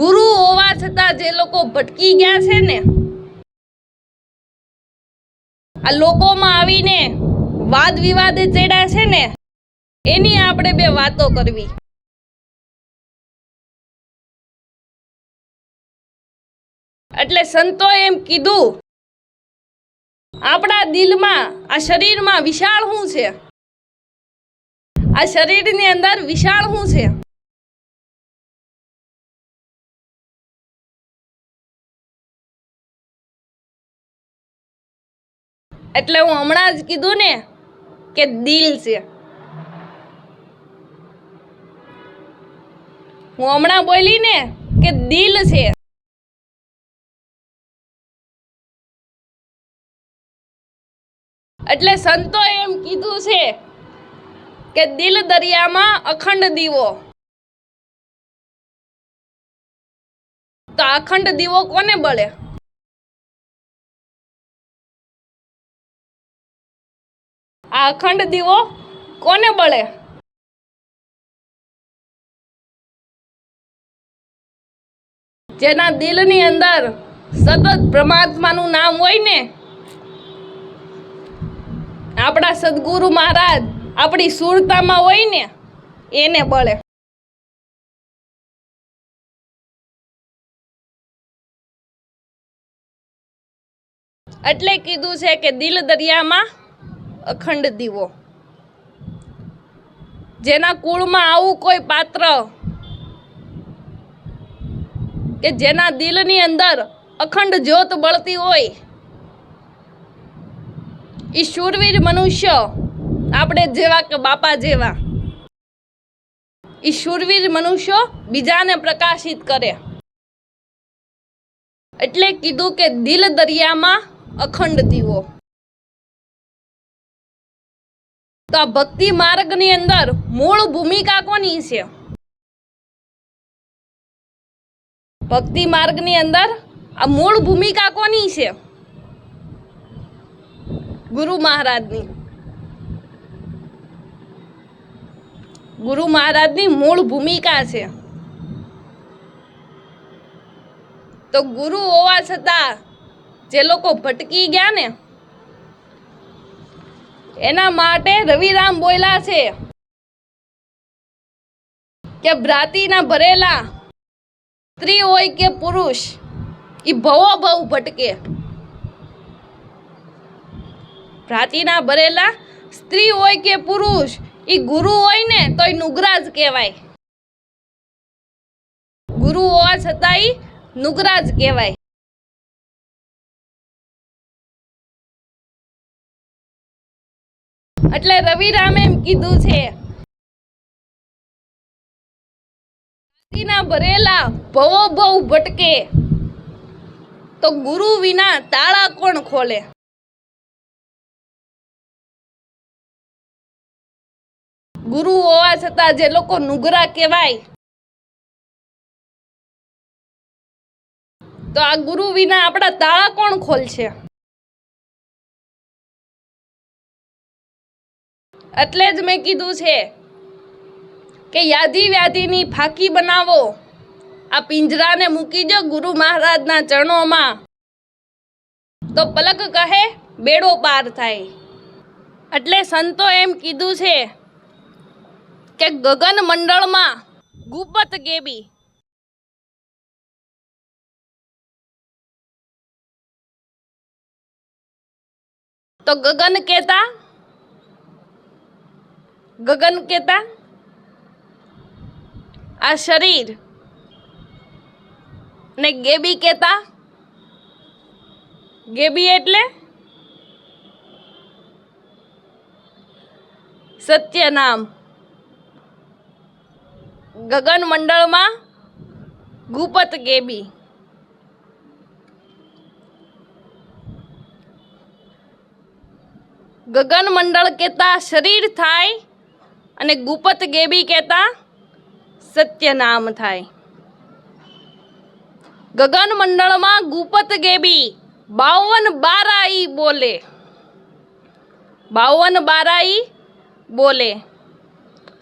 ગુરુ હોવા છતાં જે લોકો ભટકી ગયા છે ને, આ લોકોમાં આવીને વાદ વિવાદે ચડ્યા છે ને, એની આપણે બે વાતો કરવી. એટલે સંતોએ એમ કીધું, આપણા દિલમાં, આ શરીરમાં વિશાળ શું છે? આ શરીરની અંદર વિશાળ શું છે? એટલે હું હમણાં જ કીધું ને કે દિલ છે. હું હમણાં બોલી ને કે દિલ છે. એટલે સંતોએ એમ કીધું છે કે દિલ દરિયામાં અખંડ દીવો. તો અખંડ દીવો કોને બળે? આ અખંડ દીવો કોને બળે? જેના દિલની અંદર સતત પરમાત્માનું નામ હોય ને, આપણા સદગુરુ મહારાજ આપણી સુરતામાં હોય ને, એને બળે. એટલે કીધું છે કે દિલ દરિયામાં અખંડ દીવો. જેના કુળમાં આવું કોઈ પાત્ર કે જેના દિલની અંદર અખંડ જ્યોત બળતી હોય, ઈ શૂરવીર મનુષ્ય, આપણે જેવા કે બાપા જેવા, ઈ શૂરવીર મનુષ્યો બીજાને પ્રકાશિત કરે. એટલે કીધું કે દિલ દરિયામાં અખંડ દીવો. તો આ ભક્તિ માર્ગની અંદર મૂળ ભૂમિકા કોની છે? ભક્તિ માર્ગની અંદર આ મૂળ ભૂમિકા કોની છે? ગુરુ મહારાજની. ગુરુ મહારાજની મૂળ ભૂમિકા છે. તો ગુરુ હોવા છતાં જે લોકો ભટકી ગયા ને, એના માટે રવિરામ બોલ્યા છે કે ભ્રાતિના ભરેલા સ્ત્રી હોય કે પુરુષ, ઈ ભવો ભવ ભટકે. ભ્રાતિના ભરેલા સ્ત્રી હોય કે પુરુષ, ઈ ગુરુ હોય ને તો ઈ નુગરાજ કહેવાય. ગુરુ હોવા છતાં ઈ નુગરાજ કહેવાય. એટલે રવિરામે એમ કીધું છે, ભ્રાતિના ભરેલા ભવો ભવ ભટકે, તો ગુરુ વિના તાળા કોણ ખોલે? ગુરુ હોવા છતાં જે લોકો નુગરા કહેવાય, તો આ ગુરુ વિના આપણા તાળા કોણ ખોલશે? એટલે જ મેં કીધું છે કે યાદી વ્યાધિની ફાકી બનાવો, આ પિંજરાને મૂકી દો ગુરુ મહારાજના ચરણોમાં, તો પલક કહે બેડો પાર થાય. એટલે સંતો એમ કીધું છે કે ગગન મંડળમાં ગુપત ગેબી. તો ગગન કેતા આ શરીર, ને ગેબી કેતા, ગેબી એટલે સત્ય નામ. ગગન મંડળમાં ગુપત ગેબી. ગગન મંડળ કેતા શરીર થાય અને ગુપત ગેબી કેતા સત્ય નામ થાય. ગગન મંડળમાં ગુપત ગેબી 52 बाराई बोले, 52 बाराई बोले,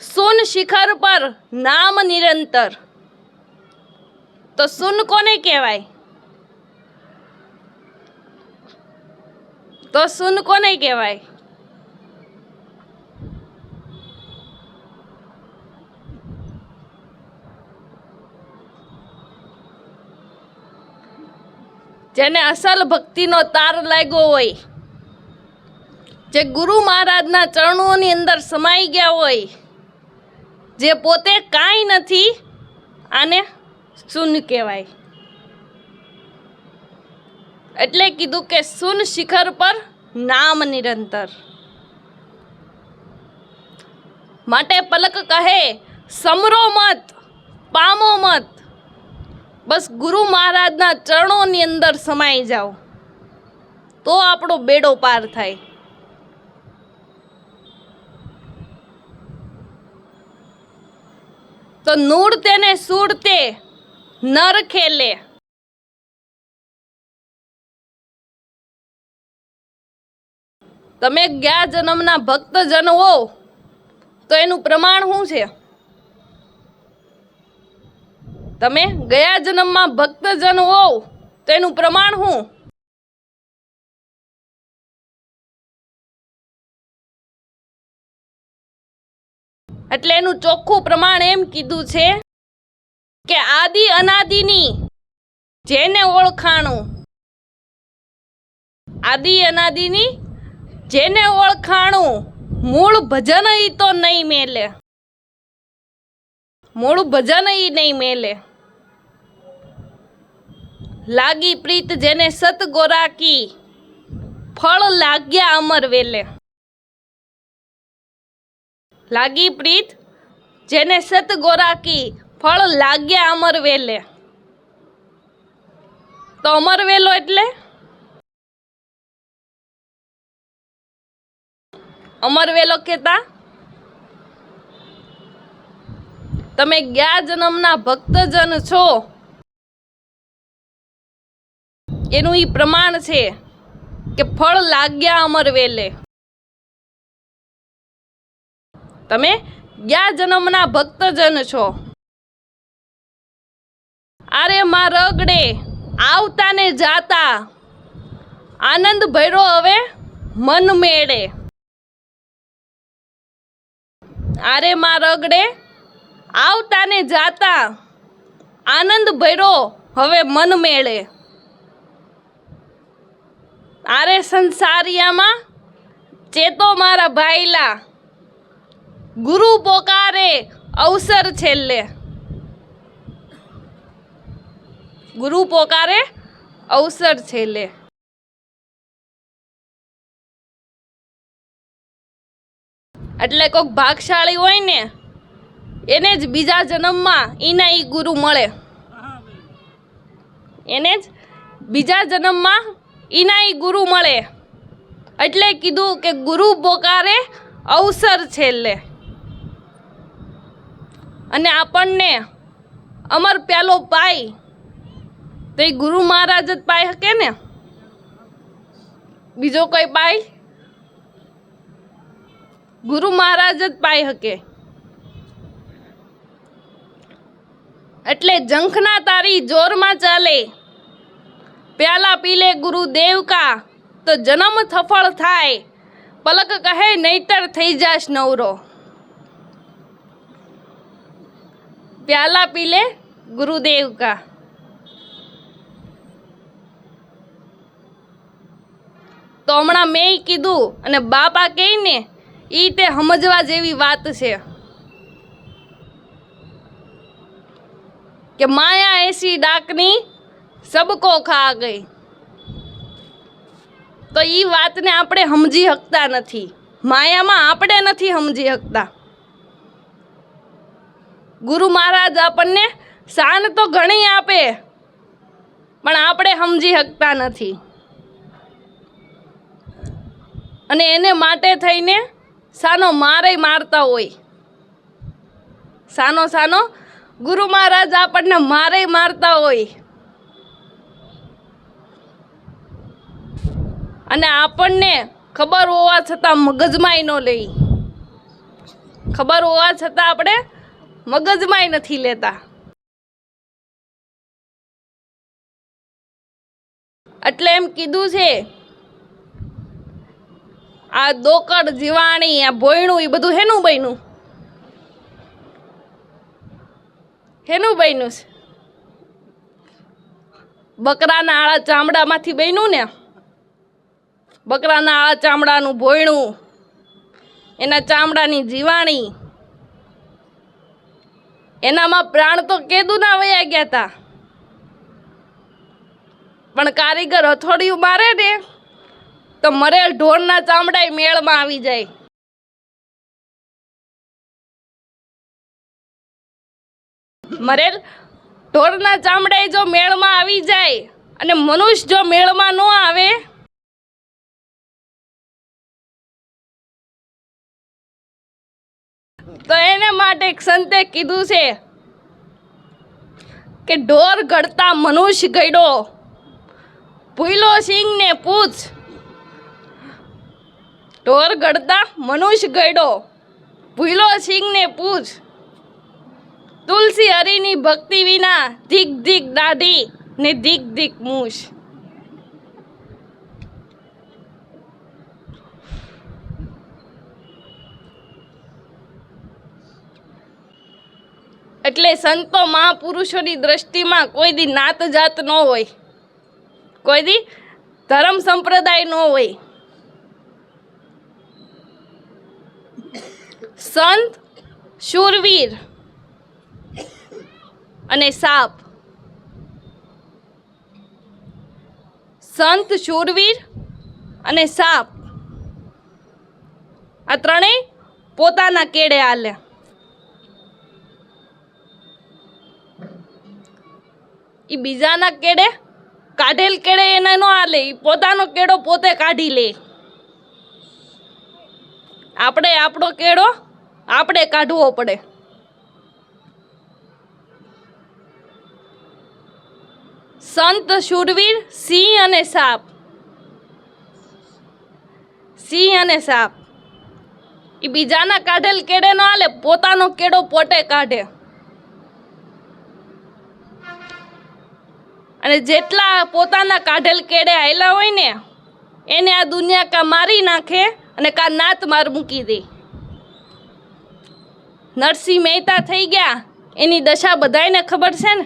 सुन शिखर पर नाम निरंतर। तो सुन कोने कहेवाय? तो सुन कोने कहेवाय? जेने असल भक्तिनो तार लाग्यो होय, जे गुरु महाराजना चरणोनी अंदर समाई गया होय, जे पोते कांई नथी, आने सुन कहेवाय। एटले कीधुं के सुन शिखर पर नाम निरंतर। माटे पलक कहे समरो मत, पामो मत, बस गुरु महाराजना चरणोनी अंदर समाई जाओ तो आपणो बेड़ो पार थाय। तो नूरते ने सूरते नर खेले। तमे ग्या जन्मना भक्तजन हो तो एनु प्रमाण शुं छे? तमे गया जन्ममां भक्तजन हो तो एनु प्रमाण शुं? એટલે એનું ચોખ્ખું પ્રમાણ એમ કીધું છે કે આદિ અનાદિની જેને ઓળખાણું, આદિ અનાદિની જેને ઓળખાણું, મૂળ ભજન ઈ તો નહીં મેલે, મૂળ ભજન ઈ નહીં મેલે। લાગી પ્રીત જેને સત ગોરાકી, ફળ લાગ્યા અમર વેલે। लागी प्रीत जेने सत गोराकी, फल लाग्या अमर वेले। तो अमर वेलो एटले अमर वेलो केता तमे ग्या जन्मना भक्तजन छो एनु ई प्रमाण छे के फल लाग्या अमर वेले। तमे ग्या जन्मना भक्तजन छो। आरे मां रगड़े आवता ने जाता, आनंद भर्यो हवे मन मेळे। आरे मां रगड़े आवता ने जाता, आनंद भर्यो हवे मन मेळे। आरे संसारियामां चेतो मारा भाईला, गुरु पोकारे अवसर छेल्ले। गुरु पोकारे अवसर छेल्ले। એટલે કોક ભાગશાળી હોય ને એને જ બીજા જન્મમાં ઈના ઈ ગુરુ મળે, એને જ બીજા જન્મમાં ઈના ઈ ગુરુ મળે। એટલે કીધું કે ગુરુ પોકારે અવસર છેલ્લે। અને આપણને અમર પ્યાલો પાય તો એ ગુરુ મહારાજ જ પાઈ શકે ને, બીજો કોઈ પાય? ગુરુ મહારાજ જ પાઈ શકે। એટલે જંખના તારી જોરમાં ચાલે, પ્યાલા પીલે ગુરુદેવ કા તો જન્મ સફળ થાય, પલક કહે નહીતર થઈ જાશ નવરો। प्याला पीले गुरुदेव का। तो हमणा मैं कीधुं अने बापा कहे ने ई ते समजवा जेवी वात छे के माया ऐसी डाकनी सबको खा गई। तो ई वात ने आपणे समजी शकता नथी, माया में आपणे नथी समजी शकता। गुरु महाराज आपने शान तो घणी आपे पण आपणे समजी शकता नथी। अने एने माटे थईने सानो मारे मारता होय, सानो सानो गुरु महाराज आपने मारे मारता होय। અને આપણને ખબર હોવા છતાં મગજમાંય ન લઈ, ખબર હોવા છતાં આપણે મગજમાંય નથી લેતા. એટલે એમ કીધું છે આ દોકડ જીવાણી આ ભોયણું એ બધું હેનું બન્યું? હેનું બન્યું છે? બકરાના આળા ચામડામાંથી બન્યું ને. બકરાના આળા ચામડાનું ભોયણું, એના ચામડાની જીવાણી, એનામાં પ્રાણ તો કેદુના વયા ગયા હતા, પણ કારીગર હથોડિયું મારે ને તો મરેલ ઢોરના ચામડા મેળમાં આવી જાય. મરેલ ઢોરના ચામડા જો મેળમાં આવી જાય અને મનુષ્ય જો મેળમાં ન આવે તો એને માટે એક સંતે કીધું છે કે ઢોર ઘડતા મનુષ્ય ગયડો, ભૂલો સિંહ ને પૂછ. ઢોર ઘડતા મનુષ્ય ગયડો, ભૂલો સિંહ ને પૂછ. તુલસી હરિની ભક્તિ વિના ધીક ધીક દાઢી ને ધીક ધીક મૂછ. એટલે સંતો મહાપુરુષોની દ્રષ્ટિમાં કોઈ દી નાત જાત ન હોય, કોઈ દી ધર્મ સંપ્રદાય ન હોય. સંત, શૂરવીર અને સાપ. સંત, શૂરવીર અને સાપ આ ત્રણેય પોતાના કેડે હાલે. ઈ બીજાના કેડે કાઢેલ કેડે એને ન હાલે, ઈ પોતાનો કેડો પોતે કાઢી લે. આપણે આપણો કેડો આપણે કાઢવો પડે. સંત, શૂરવીર, સિંહ અને સાપ. સિંહ અને સાપ ઈ બીજાના કાઢેલ કેડે ન હાલે, પોતાનો કેડો પોતે કાઢે. અને જેટલા પોતાના કાઢેલ કેડે આયલા હોય ને એને આ દુનિયા કા મારી નાખે અને કા નાત માર મૂકી દે. નરસિંહ મહેતા થઈ ગયા, એની દશા બધાયને ખબર છે ને.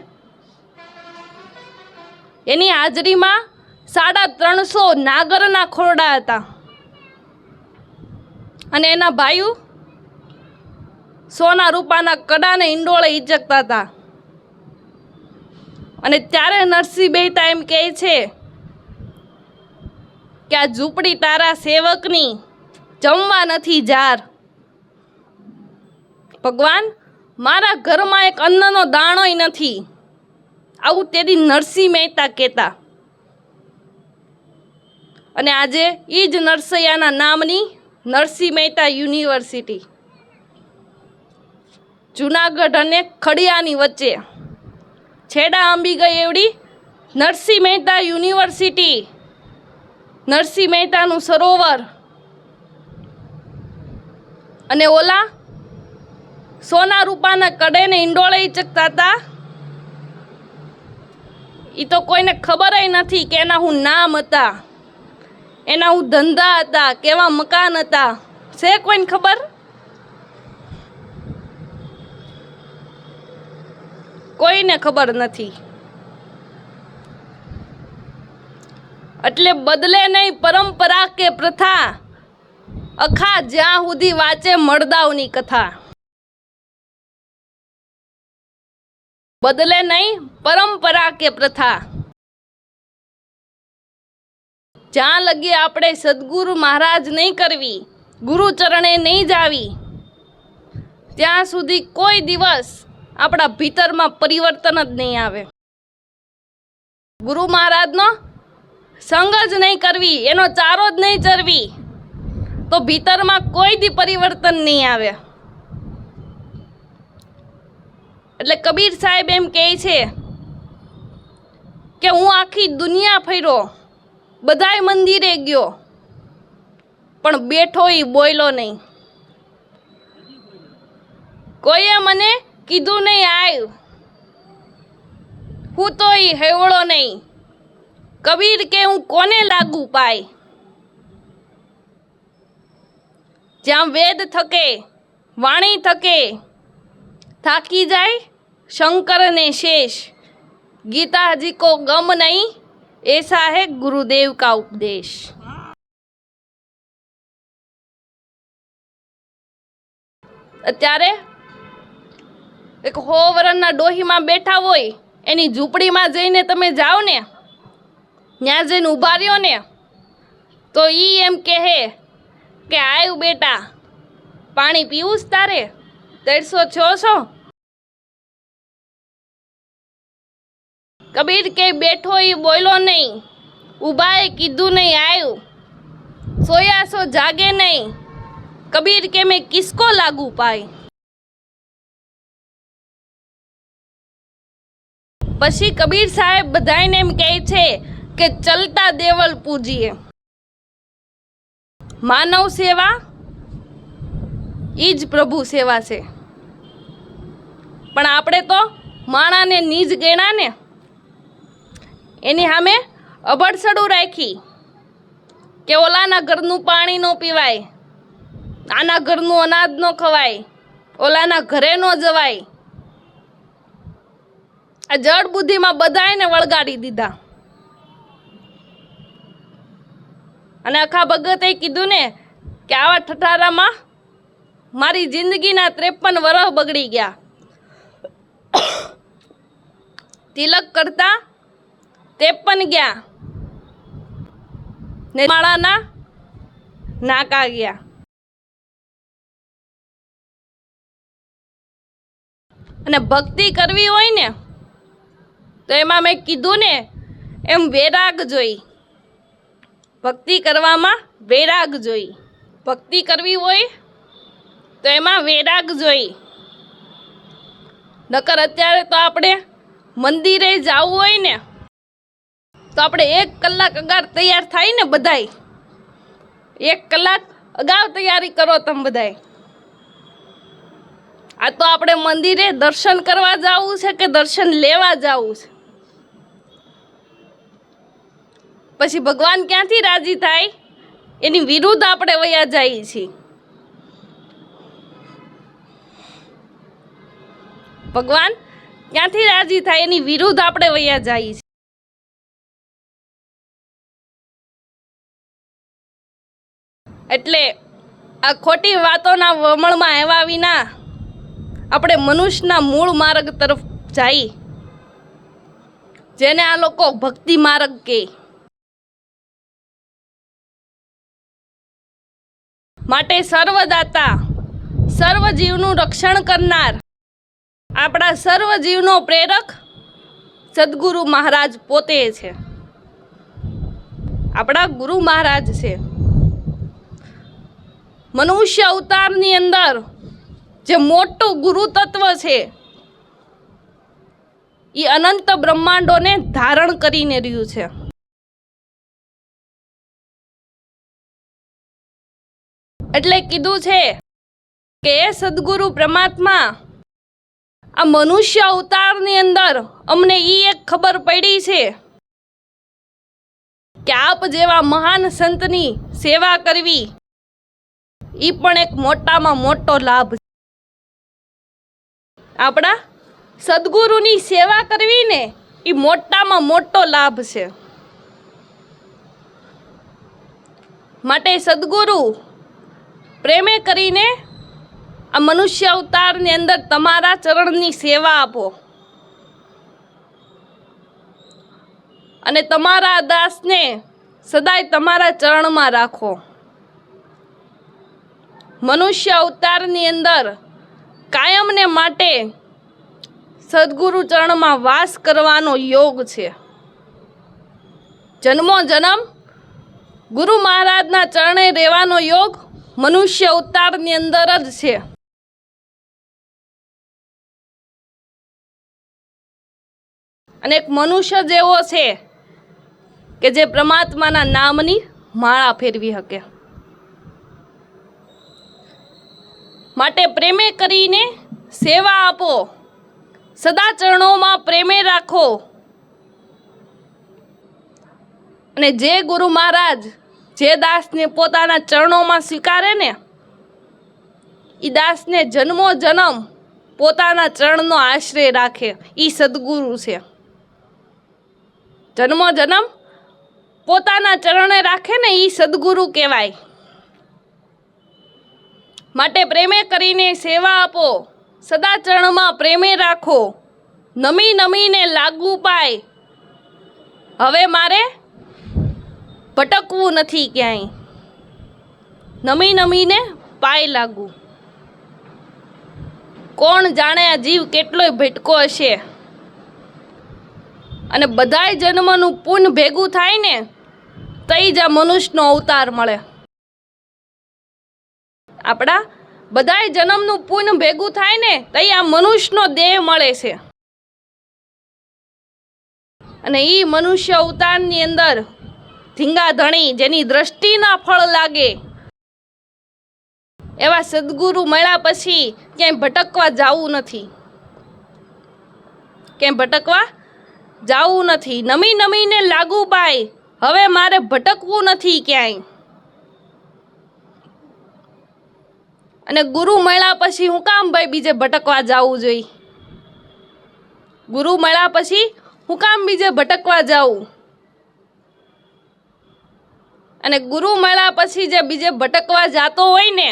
એની હાજરીમાં 350 નાગરના ખોરડા હતા અને એના ભાઈઓ સોના રૂપાના કડાને ઈંડોળે ઈચકતા હતા. અને ત્યારે નરસિંહ મહેતા એમ કહે છે કે આ ઝૂંપડી તારા સેવકની જમવા નથી જાર. ભગવાન, મારા ઘરમાં એક અન્નનો દાણોય નથી. આવું તેથી નરસિંહ મહેતા કહેતા. અને આજે એ જ નરસૈયાના નામની નરસિંહ મહેતા યુનિવર્સિટી જુનાગઢ અને ખડિયાની વચ્ચે છેડા આંબી ગઈ એવડી નરસિંહ મહેતા યુનિવર્સિટી, નરસિંહ મહેતાનું સરોવર અને ઓલા સોના રૂપાના કડેને ઈંડોળે ઈચકતા હતા. એ તો કોઈને ખબરય નથી કે એના હું નામ હતા, એના હું ધંધા હતા, કેવા મકાન હતા. છે કોઈને ખબર? કોઈને ખબર નથી. એટલે બદલે નહીં પરંપરા કે પ્રથા, અખા જ્યાં સુધી વાંચે મળદાવની કથા. બદલે નહીં પરંપરા કે પ્રથા, જ્યાં લગી આપણે સદગુરુ મહારાજ નહીં કરવી, ગુરુ ચરણે નહીં જાવી, ત્યાં સુધી કોઈ દિવસ આપણા ભીતરમાં પરિવર્તન જ નહીં આવે. ગુરુ મહારાજનો સંગ જ નહીં કરવી, એનો ચારો જ નહીં ચરવી, તો ભીતરમાં કોઈ દી પરિવર્તન નહીં આવે. એટલે કબીર સાહેબ એમ કહે છે કે હું આખી દુનિયા ફર્યો બધાય મંદિરે ગયો, પણ બેઠો ઈ બોયલો નહીં. કોઈએ મને કીધું નહીં આવ, હું તો ઈ હેવળો નહીં. કબીર કે હું કોને લાગુ પાય. જ્યાં વેદ થકે, વાણી થકે, થાકી જાય शंकर ने शेष, गीता जी को गम नहीं, ऐसा है गुरुदेव का उपदेश. અત્યારે એક 100 વર્ષના ડોહીમાં બેઠા હોય, એની ઝૂંપડીમાં જઈને તમે જાઓ ને, ત્યાં જઈને ઊભા રહ્યો ને, તો ઈ એમ કહે કે આવ બેટા, પાણી પીવું જ તારે, 306. કબીર કે બેઠો ઈ બોલો નહીં, ઊભાએ કીધું નહીં આવ, સોયા સો જાગે નહીં. કબીર કે મેં કિસકો લાગુ પાય. પછી કબીર સાહેબ બધાને એમ કહે છે કે ચલતા દેવલ પૂજીએ. માનવ સેવા ઈ જ પ્રભુ સેવા છે. પણ આપણે તો માણાને નીજ ગણ્યા ને, એની સામે અબડસડું રાખી કે ઓલાના ઘરનું પાણી ન પીવાય, આના ઘરનું અનાજ ન ખવાય, ઓલાના ઘરે ન જવાય. આ જડ બુદ્ધિમાં બધાને વળગાડી દીધા. અને આખા ભગતે કીધું ને કે આવા ઠઠારામાં મારી જિંદગીના 53 વર્ષ બગડી ગયા. તિલક કરતા 53 ગયા ને માળાના નાકા ગયા. અને ભક્તિ કરવી હોય ને તો એમાં મેં કીધું ને એમ વૈરાગ જોઈ. ભક્તિ કરવામાં વૈરાગ જોઈ. ભક્તિ કરવી હોય તો એમાં વૈરાગ જોઈ. નકર અત્યારે તો આપણે મંદિરે જવું હોય ને તો આપણે 1 કલાક અગાઉ તૈયાર થાય ને બધાય. 1 કલાક અગાઉ તૈયારી કરો તમે બધાય. આ તો આપણે મંદિરે દર્શન કરવા જવું છે કે દર્શન લેવા જવું છે. પછી ભગવાન ક્યાંથી રાજી થાય એની વિરુદ્ધ આપણે વયા જઈએ છીએ. ભગવાન ક્યાંથી રાજી થાય એની વિરુદ્ધ આપણે વયા જઈએ છીએ. એટલે આ ખોટી વાતોના વમળમાં આવ્યા વિના આપણે મનુષ્યના મૂળ માર્ગ તરફ જઈ, જેને આ લોકો ભક્તિ માર્ગ કહે. માટે સર્વદાતા, સર્વ જીવનું રક્ષણ કરનાર, આપણા સર્વ જીવનો પ્રેરક સદગુરુ મહારાજ પોતે છે. આપણા ગુરુ મહારાજ છે. મનુષ્ય અવતારની અંદર જે મોટું ગુરુ તત્વ છે એ અનંત બ્રહ્માંડોને ધારણ કરીને રહ્યું છે. એટલે કીધું છે કે એ સદગુરુ પરમાત્મા આ મનુષ્ય અવતારની અંદર અમને એક ખબર પડી છે કે આપ જેવા મહાન સંતની સેવા કરવી એ પણ એક મોટામાં મોટો લાભ છે. આપણા સદગુરુની સેવા કરવી ને એ મોટામાં મોટો લાભ છે. માટે સદગુરુ પ્રેમે કરીને આ મનુષ્ય અવતારની અંદર તમારા ચરણની સેવા આપો અને તમારા દાસને સદાય તમારા ચરણમાં રાખો. મનુષ્ય અવતારની અંદર કાયમને માટે સદગુરુ ચરણમાં વાસ કરવાનો યોગ છે. જન્મો જન્મ ગુરુ મહારાજના ચરણે રહેવાનો યોગ મનુષ્ય અવતારની અંદર જ છે. અને એક મનુષ્ય જેવો છે કે જે પરમાત્માના નામની માળા ફેરવી શકે. માટે પ્રેમે કરીને સેવા આપો, સદા ચરણોમાં પ્રેમે રાખો. અને જે ગુરુ મહારાજ જે દાસને પોતાના ચરણોમાં સ્વીકારે ને એ દાસને જન્મો જન્મ પોતાના ચરણનો આશ્રય રાખે, એ સદગુરુ છે. જન્મો જન્મ પોતાના ચરણે રાખે ને એ સદગુરુ કહેવાય. માટે પ્રેમે કરીને સેવા આપો, સદા ચરણમાં પ્રેમે રાખો. નમી નમીને લાગુ પાય, હવે મારે ભટકવું નથી ક્યાંય. નમી નમીને પાય લાગુ. કોણ જાણે આ જીવ કેટલોય ભટકો હશે. અને બધાય જન્મનું પુણ્ય ભેગું થાય ને તઈ જ આ મનુષ્યનો અવતાર મળે. આપણા બધાય જન્મનું પુણ્ય ભેગું થાય ને તઈ આ મનુષ્યનો દેહ મળે છે. અને એ મનુષ્ય અવતારની અંદર ધીંગા ધણી જેની દ્રષ્ટિના ફળ લાગે એવા સદગુરુ મળ્યા પછી ક્યાંય ભટકવા જવું નથી. ક્યાંય ભટકવા જવું નથી. નમી નમીને લાગુ પાય, હવે મારે ભટકવું નથી ક્યાંય. અને ગુરુ મળ્યા પછી હું કામ ભાઈ બીજે ભટકવા જવું જોઈએ? ગુરુ મળ્યા પછી હું કામ બીજે ભટકવા જાઉં? અને ગુરુ મળ્યા પછી જે બીજે ભટકવા જાતો હોય ને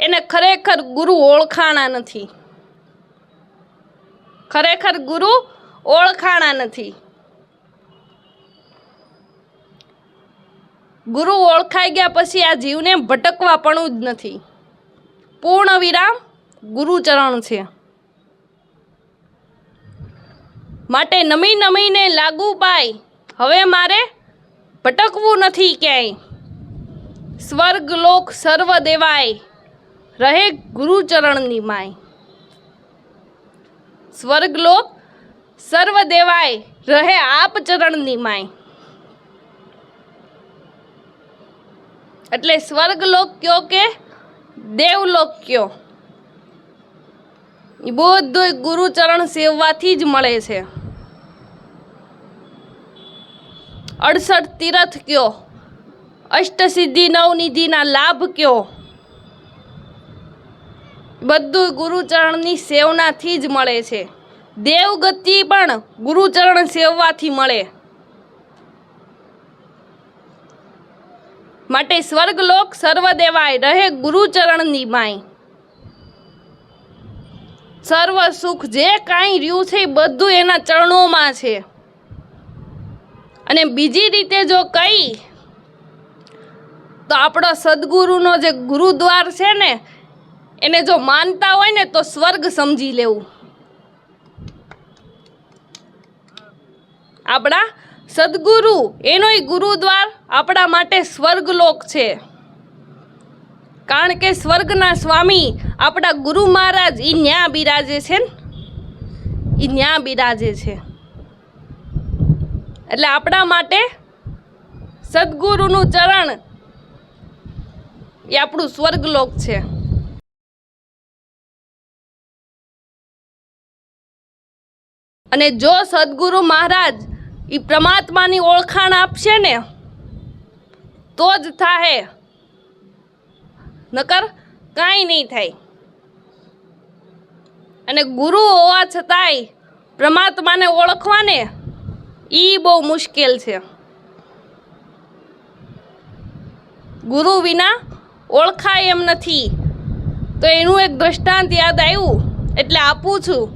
એને ખરેખર ગુરુ ઓળખાણા નથી. ખરેખર ગુરુ ઓળખાણા નથી. ગુરુ ઓળખાઈ ગયા પછી આ જીવને ભટકવા પણ જ નથી. પૂર્ણ વિરામ ગુરુચરણ છે. માટે નમી નમીને લાગુ પાય, હવે મારે ભટકવું નથી ક્યાંય. સ્વર્ગ લોક સર્વ દેવાય, રહે ગુરુચરણની માય. સ્વર્ગ લોક સર્વ દેવાય, રહે આપ ચરણની માય. એટલે સ્વર્ગ લોક કયો કે દેવલોક કયો, એ બધું ગુરુચરણ સેવવાથી જ મળે છે. 68 તીર્થ કયો, અષ્ટસિદ્ધિ નવનિધિના લાભ કયો, બધું ગુરુચરણની સેવનાથી જ મળે છે. દેવગતિ પણ ગુરુચરણ સેવવાથી મળે. માટે સ્વર્ગલોક સર્વ દેવાય, રહે ગુરુચરણની માય. સર્વ સુખ જે કાંઈ રહ્યું છે એ બધું એના ચરણોમાં છે. અને બીજી રીતે જો કહી તો આપણો સદગુરુનો જે ગુરુદ્વાર છે ને એને જો માનતા હોય ને તો સ્વર્ગ સમજી લેવું. આપણા સદગુરુ એનોય ગુરુદ્વાર આપણા માટે સ્વર્ગલોક છે. કારણ કે સ્વર્ગના સ્વામી આપણા ગુરુ મહારાજ એ ન્યા બિરાજે છે ને, એ ન્યા બિરાજે છે. એટલે આપણા માટે સદગુરુનું ચરણ એ આપણું સ્વર્ગલોક છે. અને જો સદગુરુ મહારાજ એ પરમાત્માની ઓળખાણ આપશે ને તો જ થાય, નકર કાંઈ નહીં થાય. અને ગુરુ હોવા છતાંય પરમાત્માને ઓળખવાને એ બહુ મુશ્કેલ છે. ગુરુ વિના ઓળખાય એમ નથી. તો એનું એક દ્રષ્ટાંત યાદ આવ્યું એટલે આપું છું.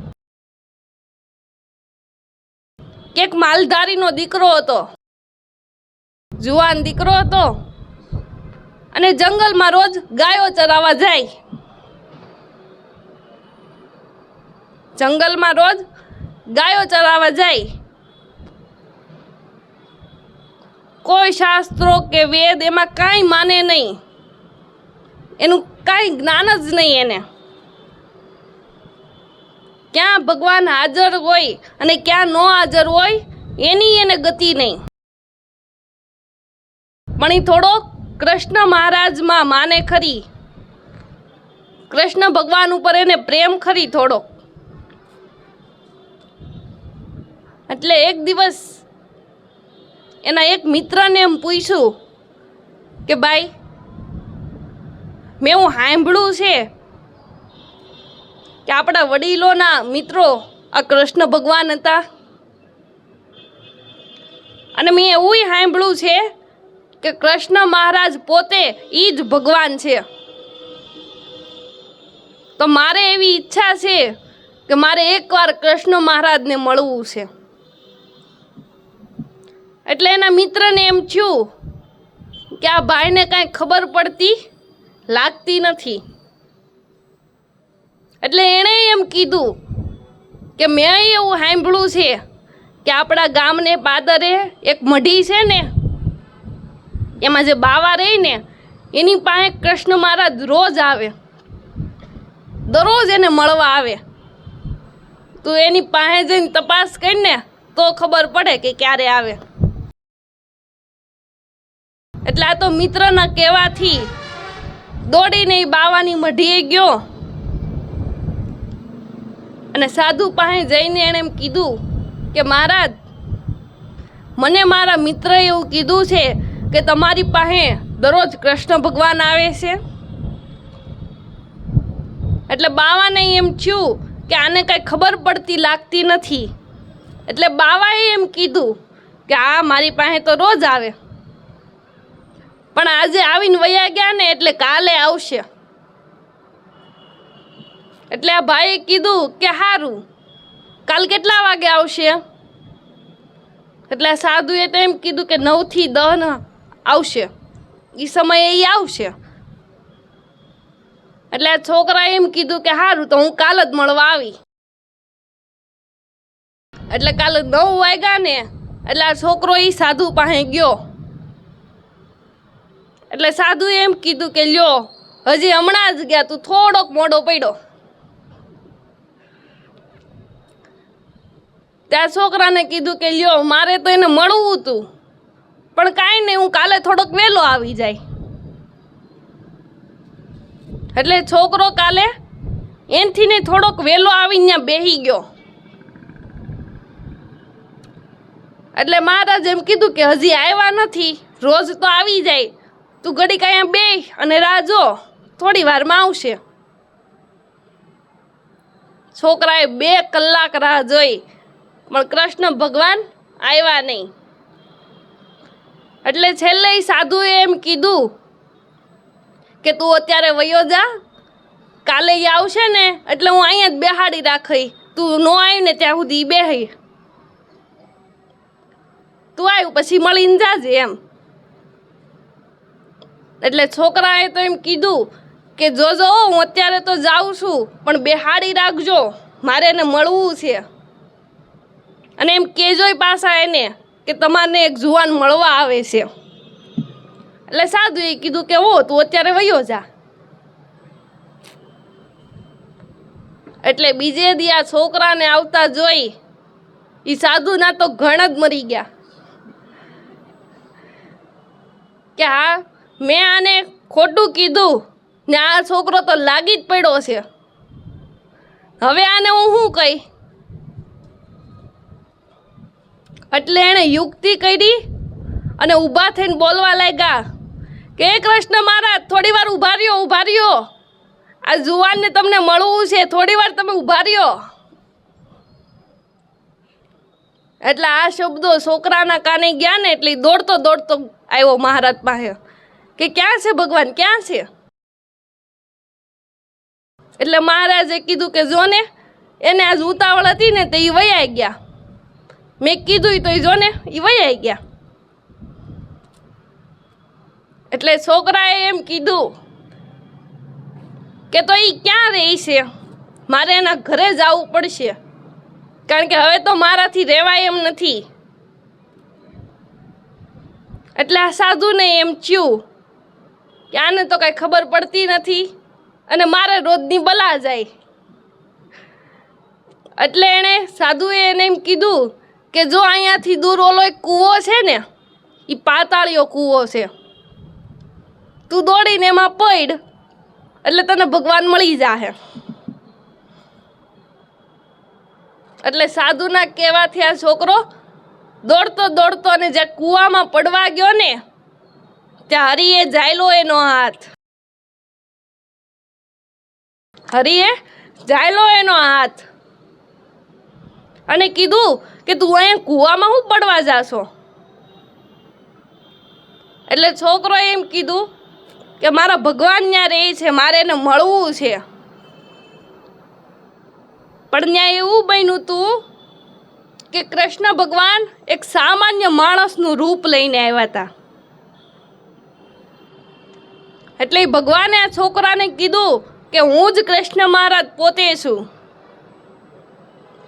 કે એક માલધારીનો દીકરો હતો, જુવાન દીકરો હતો, અને જંગલમાં રોજ ગાયો ચરાવવા જાય. જંગલમાં રોજ ગાયો ચરાવવા જાય. કોઈ શાસ્ત્રો કે વેદ એમાં કાંઈ માને નહીં, એનું કાંઈ જ્ઞાન જ નહીં એને. ક્યાં ભગવાન હાજર હોય અને ક્યાં ન હાજર હોય એની એને ગતિ નહીં. પણ એ થોડો કૃષ્ણ મહારાજમાં માને ખરી, કૃષ્ણ ભગવાન ઉપર એને પ્રેમ ખરી થોડો. એટલે એક દિવસ એના એક મિત્રને એમ પૂછ્યું કે ભાઈ, મેં એવું સાંભળ્યું છે કે આપણા વડીલોના મિત્રો આ કૃષ્ણ ભગવાન હતા, અને મેં એવું સાંભળ્યું છે કે કૃષ્ણ મહારાજ પોતે એ જ ભગવાન છે. તો મારે એવી ઈચ્છા છે કે મારે એકવાર કૃષ્ણ મહારાજને મળવું છે. એટલે એના મિત્રને એમ થયું કે આ ભાઈને કાંઈ ખબર પડતી લાગતી નથી. એટલે એણે એમ કીધું કે મેં એવું સાંભળ્યું છે કે આપણા ગામને પાદરે એક મઢી છે ને, એમાં જે બાવા રહી ને એની પાસે કૃષ્ણ મહારાજ રોજ આવે, દરરોજ એને મળવા આવે. તું એની પાસે જઈને તપાસ કરીને તો ખબર પડે કે ક્યારે આવે. એટલે આ તો મિત્રના કહેવાથી દોડીને એ બાવાની મઢીએ ગયો અને સાધુ પાસે જઈને એણે એમ કીધું કે મહારાજ, મને મારા મિત્રએ એવું કીધું છે કે તમારી પાસે દરરોજ કૃષ્ણ ભગવાન આવે છે. એટલે બાવાને એમ થયું કે આને કાંઈ ખબર પડતી લાગતી નથી. એટલે બાવાએ એમ કીધું કે આ મારી પાસે તો રોજ આવે, પણ આજે આવીને વયા ગયા ને એટલે કાલે આવશે. એટલે આ ભાઈએ કીધું કે સારું, કાલ કેટલા વાગે આવશે? એટલે આ સાધુએ તો એમ કીધું કે 9 થી 10 આવશે, એ સમયે એ આવશે. એટલે આ છોકરાએ એમ કીધું કે સારું, તો હું કાલ જ મળવા આવી. એટલે કાલે 9 વાગ્યા ને એટલે આ છોકરો એ સાધુ પાસે ગયો. એટલે સાધુએ એમ કીધું કે લ્યો, હજી હમણાં જ ગયા, તું થોડોક મોડો પડ્યો. ત્યાં છોકરાને કીધું કે લ્યો, મારે તો એને મળવું હતું, પણ કાંઈ નહીં, હું કાલે થોડોક વહેલો આવી જાય. એટલે છોકરો કાલે એનથી ને થોડોક વહેલો આવીને ત્યાં બેસી ગયો. એટલે મહારાજ એમ કીધું કે હજી આવ્યા નથી, રોજ તો આવી જાય, તું ઘડીક અહીંયા બેસ અને રાહ જો, થોડી વારમાં આવશે. છોકરાએ 2 કલાક રાહ જોઈ, પણ કૃષ્ણ ભગવાન આવ્યા નહીં. એટલે છેલ્લે સાધુએ એમ કીધું કે તું અત્યારે વયો જા, કાલે એ આવશે ને એટલે હું અહીંયા જ બેહાડી રાખી, તું ન આવી ને ત્યાં સુધી બેહી, તું આવ્યું પછી મળીને જાજે એમ. એટલે છોકરાએ તો એમ કીધું કે જોજો, હું અત્યારે તો જાઉં છું, પણ બેહાડી રાખજો, મારે એને મળવું છે. અને એમ કહેજોય પાછા એને કે તમારને એક જુવાન મળવા આવે છે. એટલે સાધુએ કીધું કે તું અત્યારે વયો જા. એટલે બીજે દી આ છોકરાને આવતા જોઈ એ સાધુના તો ઘણ જ મરી ગયા કે હા, મેં આને ખોટું કીધું ને આ છોકરો તો લાગી જ પડ્યો છે, હવે આને હું શું કહી. એટલે એણે યુક્તિ કરી અને ઊભા થઈને બોલવા લાગ્યા કે કૃષ્ણ મહારાજ, થોડી વાર ઊભા રહ્યો, આ જુવાનને તમને મળવું છે, થોડી વાર તમે ઊભા રહ્યો. એટલે આ શબ્દો છોકરાના કાને ગયા ને એટલે દોડતો આવ્યો મહારાજ પાસે કે ક્યાં છે ભગવાન, ક્યાં છે? એટલે મહારાજે કીધું કે જો ને, એને આજ ઉતાવળ હતી ને તો એ વયા ગયા, મેં કીધું તો એ જો ને એ વયા ગયા. એટલે છોકરાએ એમ કીધું કે તો એ ક્યાં રહે છે, મારે એના ઘરે જવું પડશે, કારણ કે હવે તો મારાથી રહેવાય એમ નથી. એટલે આ સાધુને એમ થયું કે આને તો કાંઈ ખબર પડતી નથી અને મારે રોજની બલા જાય. એટલે સાધુએ એને એમ કીધું કે જો અહીંયાથી દૂર ઓલો એક કૂવો છે ને, એ પાતાળિયો કૂવો છે, તું દોડીને એમાં પડ એટલે તને ભગવાન મળી જાહે. એટલે સાધુના કહેવાથી આ છોકરો દોડતો દોડતો અને જ્યાં કૂવામાં પડવા ગયો ને ત્યાં હરિએ જાયલો એનો હાથ. હરિએ જાયલો એનો હાથ અને કીધું કે તું અહીંયા કૂવામાં હું પડવા જાશો. એટલે છોકરોએ એમ કીધું કે મારા ભગવાન ત્યાં રહે છે, મારે એને મળવું છે. પણ ત્યાં એવું બન્યું હતું કે કૃષ્ણ ભગવાન એક સામાન્ય માણસનું રૂપ લઈને આવ્યા હતા. એટલે ભગવાને આ છોકરાને કીધું કે હું જ કૃષ્ણ મહારાજ પોતે છું.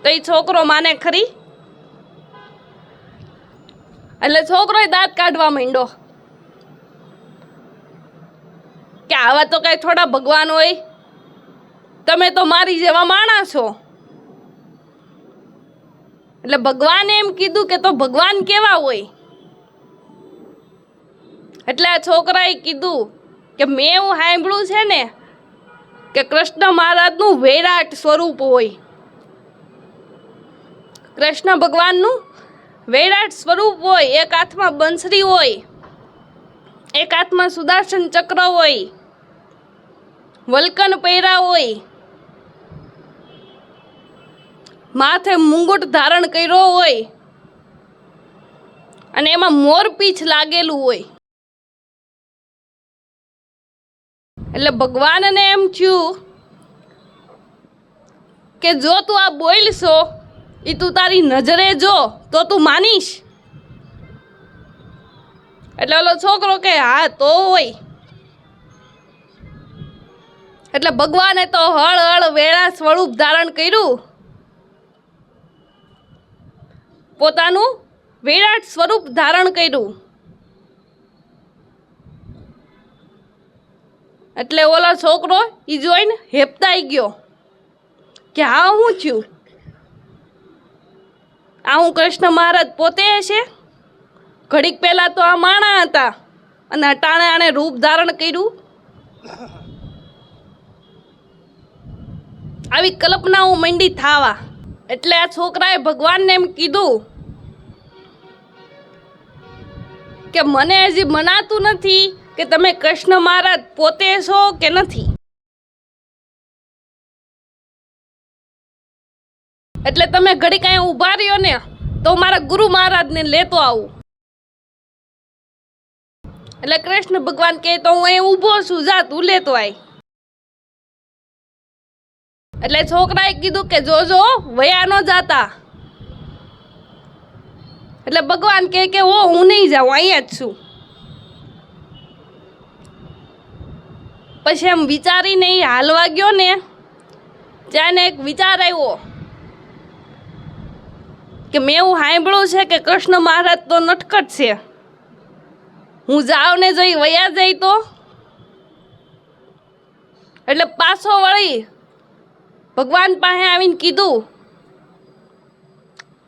તો એ છોકરો માને ખરી? એટલે છોકરોએ દાંત કાઢવા માંડ્યો કે આવા તો કઈ થોડા ભગવાન હોય, તમે તો મારી જેવા માણસ છો. એટલે ભગવાને એમ કીધું કે તો ભગવાન કેવા હોય? એટલે આ છોકરાએ કીધું કે મેં એવું સાંભળ્યું છે ને કે કૃષ્ણ મહારાજનું વિરાટ સ્વરૂપ હોય. કૃષ્ણ ભગવાનનું વિરાટ સ્વરૂપ હોય. એક હાથમાં બંસરી હોય, એક હાથમાં સુદર્શન ચક્ર હોય, વલ્કન પહેર્યા હોય, માથે મુંગુટ ધારણ કર્યો હોય અને એમાં મોરપીંછ લાગેલું હોય. એટલે ભગવાનને એમ થયું કે જો તું આ બોલશો એ તું તારી નજરે જો તો તું માનીશ. એટલે ઓલો છોકરો કે હા તો હોય. એટલે ભગવાને તો હળ હળ વેળા સ્વરૂપ ધારણ કર્યું, પોતાનું વિરાટ સ્વરૂપ ધારણ કર્યું. એટલે ઓલો છોકરો ઈ જોઈને હેપતાઈ ગયો કે હા હું થયું, આ હું કૃષ્ણ મહારાજ પોતે હશે? ઘડીક પહેલા તો આ માણા હતા અને અટાણે આણે રૂપ ધારણ કર્યું. આવી કલ્પનાઓ મંડી થાવા. એટલે આ છોકરાએ ભગવાનને એમ કીધું કે મને હજી મનાતું નથી કે તમે કૃષ્ણ મહારાજ પોતે છો કે નથી. એટલે તમે ઘડી કાંઈ ઊભા રહ્યો ને તો મારા ગુરુ મહારાજને લેતો આવું. એટલે કૃષ્ણ ભગવાન કહે તો હું અહીં ઊભો છું, જા તું લેતો આય. એટલે છોકરાએ કીધું કે જોજો વયા ન જાતા. એટલે ભગવાન કહે કે હું નહીં જાઉં, અહીંયા જ છું. પછી એમ વિચારીને એ હાલવા ગયો ને ત્યાં એક વિચાર આવ્યો કે મેં એવું સાંભળ્યું છે કે કૃષ્ણ મહારાજ તો નટખટ છે, હું જાઉં ને જઈ વયા જઈ તો. એટલે પાછો વળી ભગવાન પાસે આવીને કીધું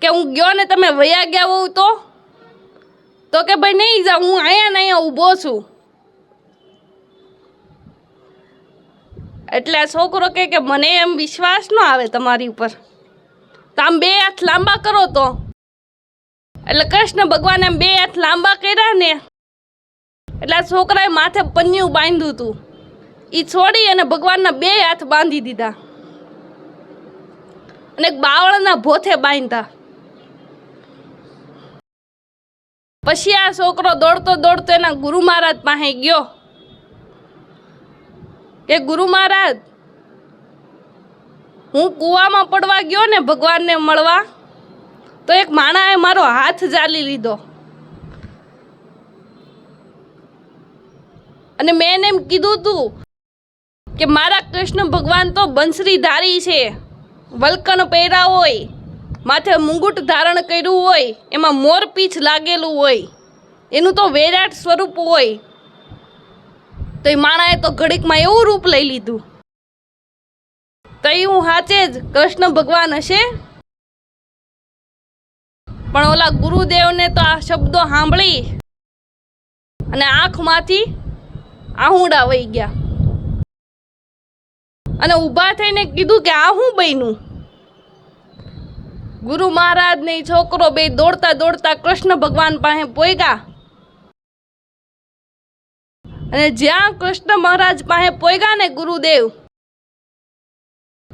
કે હું ગયો ને તમે વયા ગયા હોવ તો કે ભાઈ નહીં જાઉં, હું અહીંયા ને અહીંયા ઊભો છું. એટલે આ છોકરો કે મને એમ વિશ્વાસ ન આવે તમારી ઉપર, તો આમ બે હાથ લાંબા કરો તો. એટલે કૃષ્ણ ભગવાન એમ બે હાથ લાંબા કર્યા ને એટલે આ છોકરાએ માથે પન્યું બાંધ્યું હતું, એ છોડી અને ભગવાનના બે હાથ બાંધી દીધા અને એક બાવળના ભોથે બાંધ્યા. પછી આ છોકરો દોડતો દોડતો એના ગુરુ મહારાજ પાસે ગયો કે ગુરુ મહારાજ, હું કૂવામાં પડવા ગયો ને ભગવાનને મળવા, તો એક માણાએ મારો હાથ ઝાલી લીધો અને મેં એને એમ કીધું તું કે મારા કૃષ્ણ ભગવાન તો બંસરીધારી છે, વલ્કન પહેર્યા હોય, માથે મુંગુટ ધારણ કર્યું હોય, એમાં મોરપીંછ લાગેલું હોય, એનું તો વિરાટ સ્વરૂપ હોય. તો એ માણાએ તો ઘડીકમાં એવું રૂપ લઈ લીધું. તો એ હું સાચે જ કૃષ્ણ ભગવાન હશે? પણ ઓલા ગુરુદેવને તો આ શબ્દો સાંભળી અને આંખમાંથી આહુડા વહી ગયા અને ઊભા થઈને કીધું કે આ શું બન્યું? ગુરુ મહારાજ ને છોકરો બે દોડતા દોડતા કૃષ્ણ ભગવાન પાસે પોગ્યા અને જ્યાં કૃષ્ણ મહારાજ પાસે પોગ્યા ને ગુરુદેવ,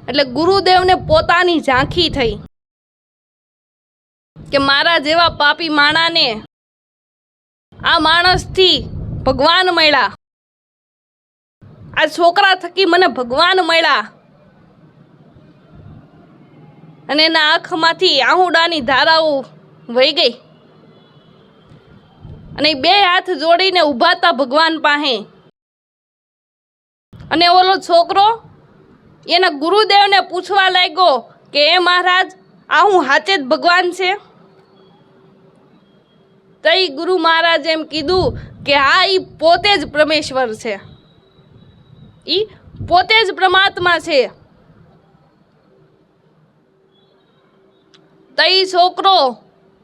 એટલે ગુરુદેવને પોતાની ઝાંખી થઈ કે મારા જેવા પાપી માણાને આ માણસથી ભગવાન મળ્યા, આ છોકરા થકી મને ભગવાન મળ્યા. અને એના આંખમાંથી આહુડાની ધારાઓ વહી ગઈ અને બે હાથ જોડીને ઊભા હતા ભગવાન પાસે. અને ઓલો છોકરો એના ગુરુદેવને પૂછવા લાગ્યો કે એ મહારાજ, આ હું હાચે જ ભગવાન છે? તઈ ગુરુ મહારાજ એમ કીધું કે હા, ઈ પોતે જ પરમેશ્વર છે, ઈ પોતે જ પરમાત્મા છે. તઈ છોકરો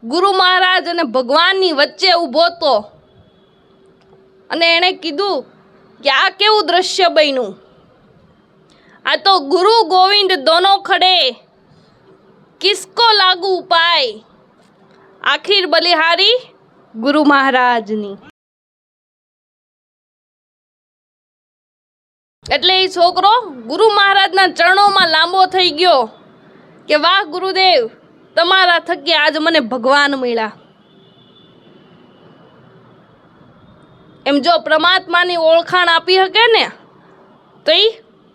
ગુરુ મહારાજ અને ભગવાનની વચ્ચે ઊભો હતો અને એણે કીધું કે આ કેવું દ્રશ્ય બન્યું? આ તો ગુરુ ગોવિંદ દોનો ખડે, કિસકો લાગુ ઉપાય, આખિર બલિહારી ગુરુ મહારાજની. એટલે એ છોકરો ગુરુ મહારાજના ચરણોમાં લાંબો થઈ ગયો કે વાહ ગુરુદેવ, તમારા થકી આજ મને ભગવાન મળ્યા. એમ જો પરમાત્માની ઓળખાણ આપી શકે ને તો એ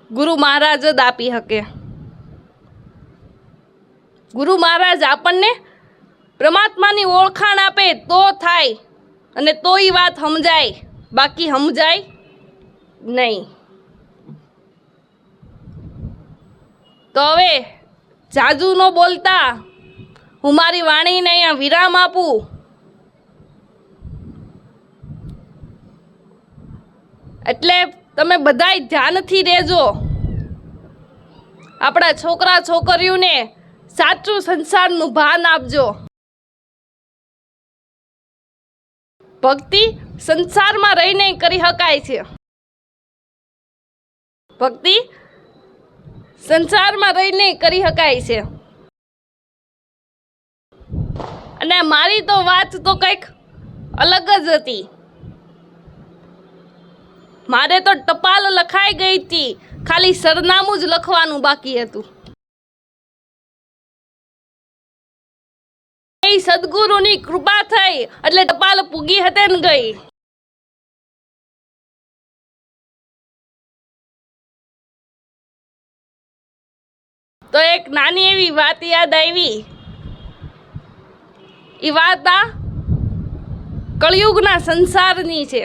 ગુરુ મહારાજ જ આપી શકે. ગુરુ મહારાજ આપણને પરમાત્માની ઓળખાણ આપે તો થાય અને તો એ વાત સમજાય, બાકી સમજાય નહીં. તો હવે જાજુ ન બોલતા હું મારી વાણીને અહીંયા વિરામ આપું. એટલે તમે બધાય ધ્યાનથી રહેજો. આપણા છોકરા છોકરીઓને સાચું સંસારનું ભાન આપજો. ભક્તિ સંસારમાં રહીને કરી શકાય છે. ભક્તિ સંસારમાં રહીને કરી શકાય છે. અને મારી તો વાત તો કંઈક અલગ જ હતી. મારે તો ટપાલ લખાઈ ગઈ હતી, ખાલી સરનામું જ લખવાનું બાકી હતું. એ સદગુરુની કૃપા થઈ એટલે ટપાલ પૂગી હતે ને ગઈ. તો એક નાની એવી વાત યાદ આવી. એ વાત આ કળિયુગના સંસારની છે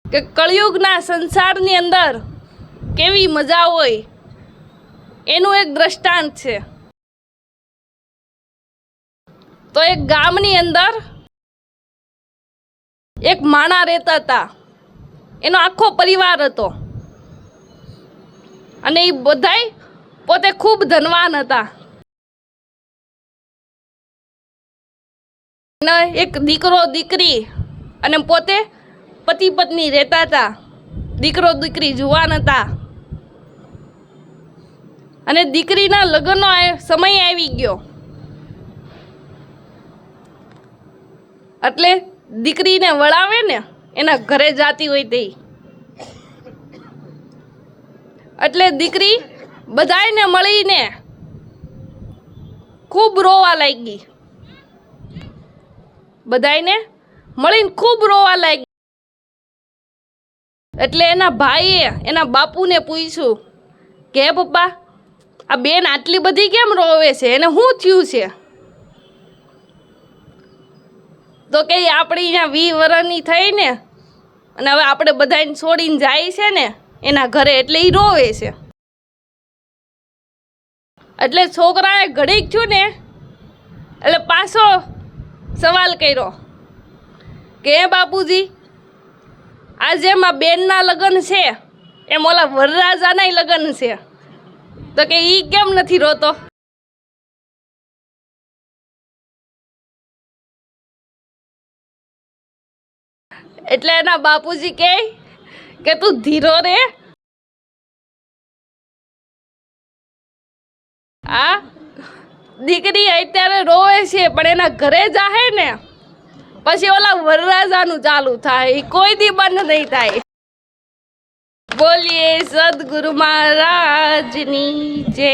કે કળિયુગના સંસારની અંદર કેવી મજા હોય એનું એક દ્રષ્ટાંત છે. તો એક ગામની અંદર એક માણા રહેતા હતા. એનો આખો પરિવાર હતો અને એ બધાય પોતે ખૂબ ધનવાન હતા. એક દીકરો દીકરી અને પોતે પતિ પત્ની રહેતા હતા. દીકરો દીકરી જુવાન હતા અને દીકરીના લગ્નનો સમય આવી ગયો એટલે દીકરીને વળાવે ને એના ઘરે જાતી હોય તે. એટલે દીકરી બધાયને મળીને ખૂબ રોવા લાગી. બધાયને મળીને ખૂબ રોવા લાગી. એટલે એના ભાઈએ એના બાપુને પૂછ્યું કે હે પપ્પા, આ બેન આટલી બધી કેમ રોવે છે, એને શું થયું છે? તો કે આપણી અહીંયા 20 વર્ષની થઈ ને અને હવે આપણે બધાને છોડીને જાય છે ને એના ઘરે, એટલે એ રોવે છે. એટલે છોકરાએ ઘડીક થયું ને એટલે પાછો સવાલ કર્યો કે હે બાપુજી, આ જેમ આ બેનના લગ્ન છે એમ ઓલા વરરાજાના લગ્ન છે, તો કે ઈ કેમ નથી રોતો? એટલે એના બાપુજી કહે કે તું ધીરો રે. આ દીકરી અત્યારે રોવે છે પણ એના ઘરે જાહે ને પછી ઓલા વરરાજાનું ચાલુ થાય, ઈ કોઈ દી બંધ નહીં થાય. બોલીએ સદગુરુ મહારાજની જય.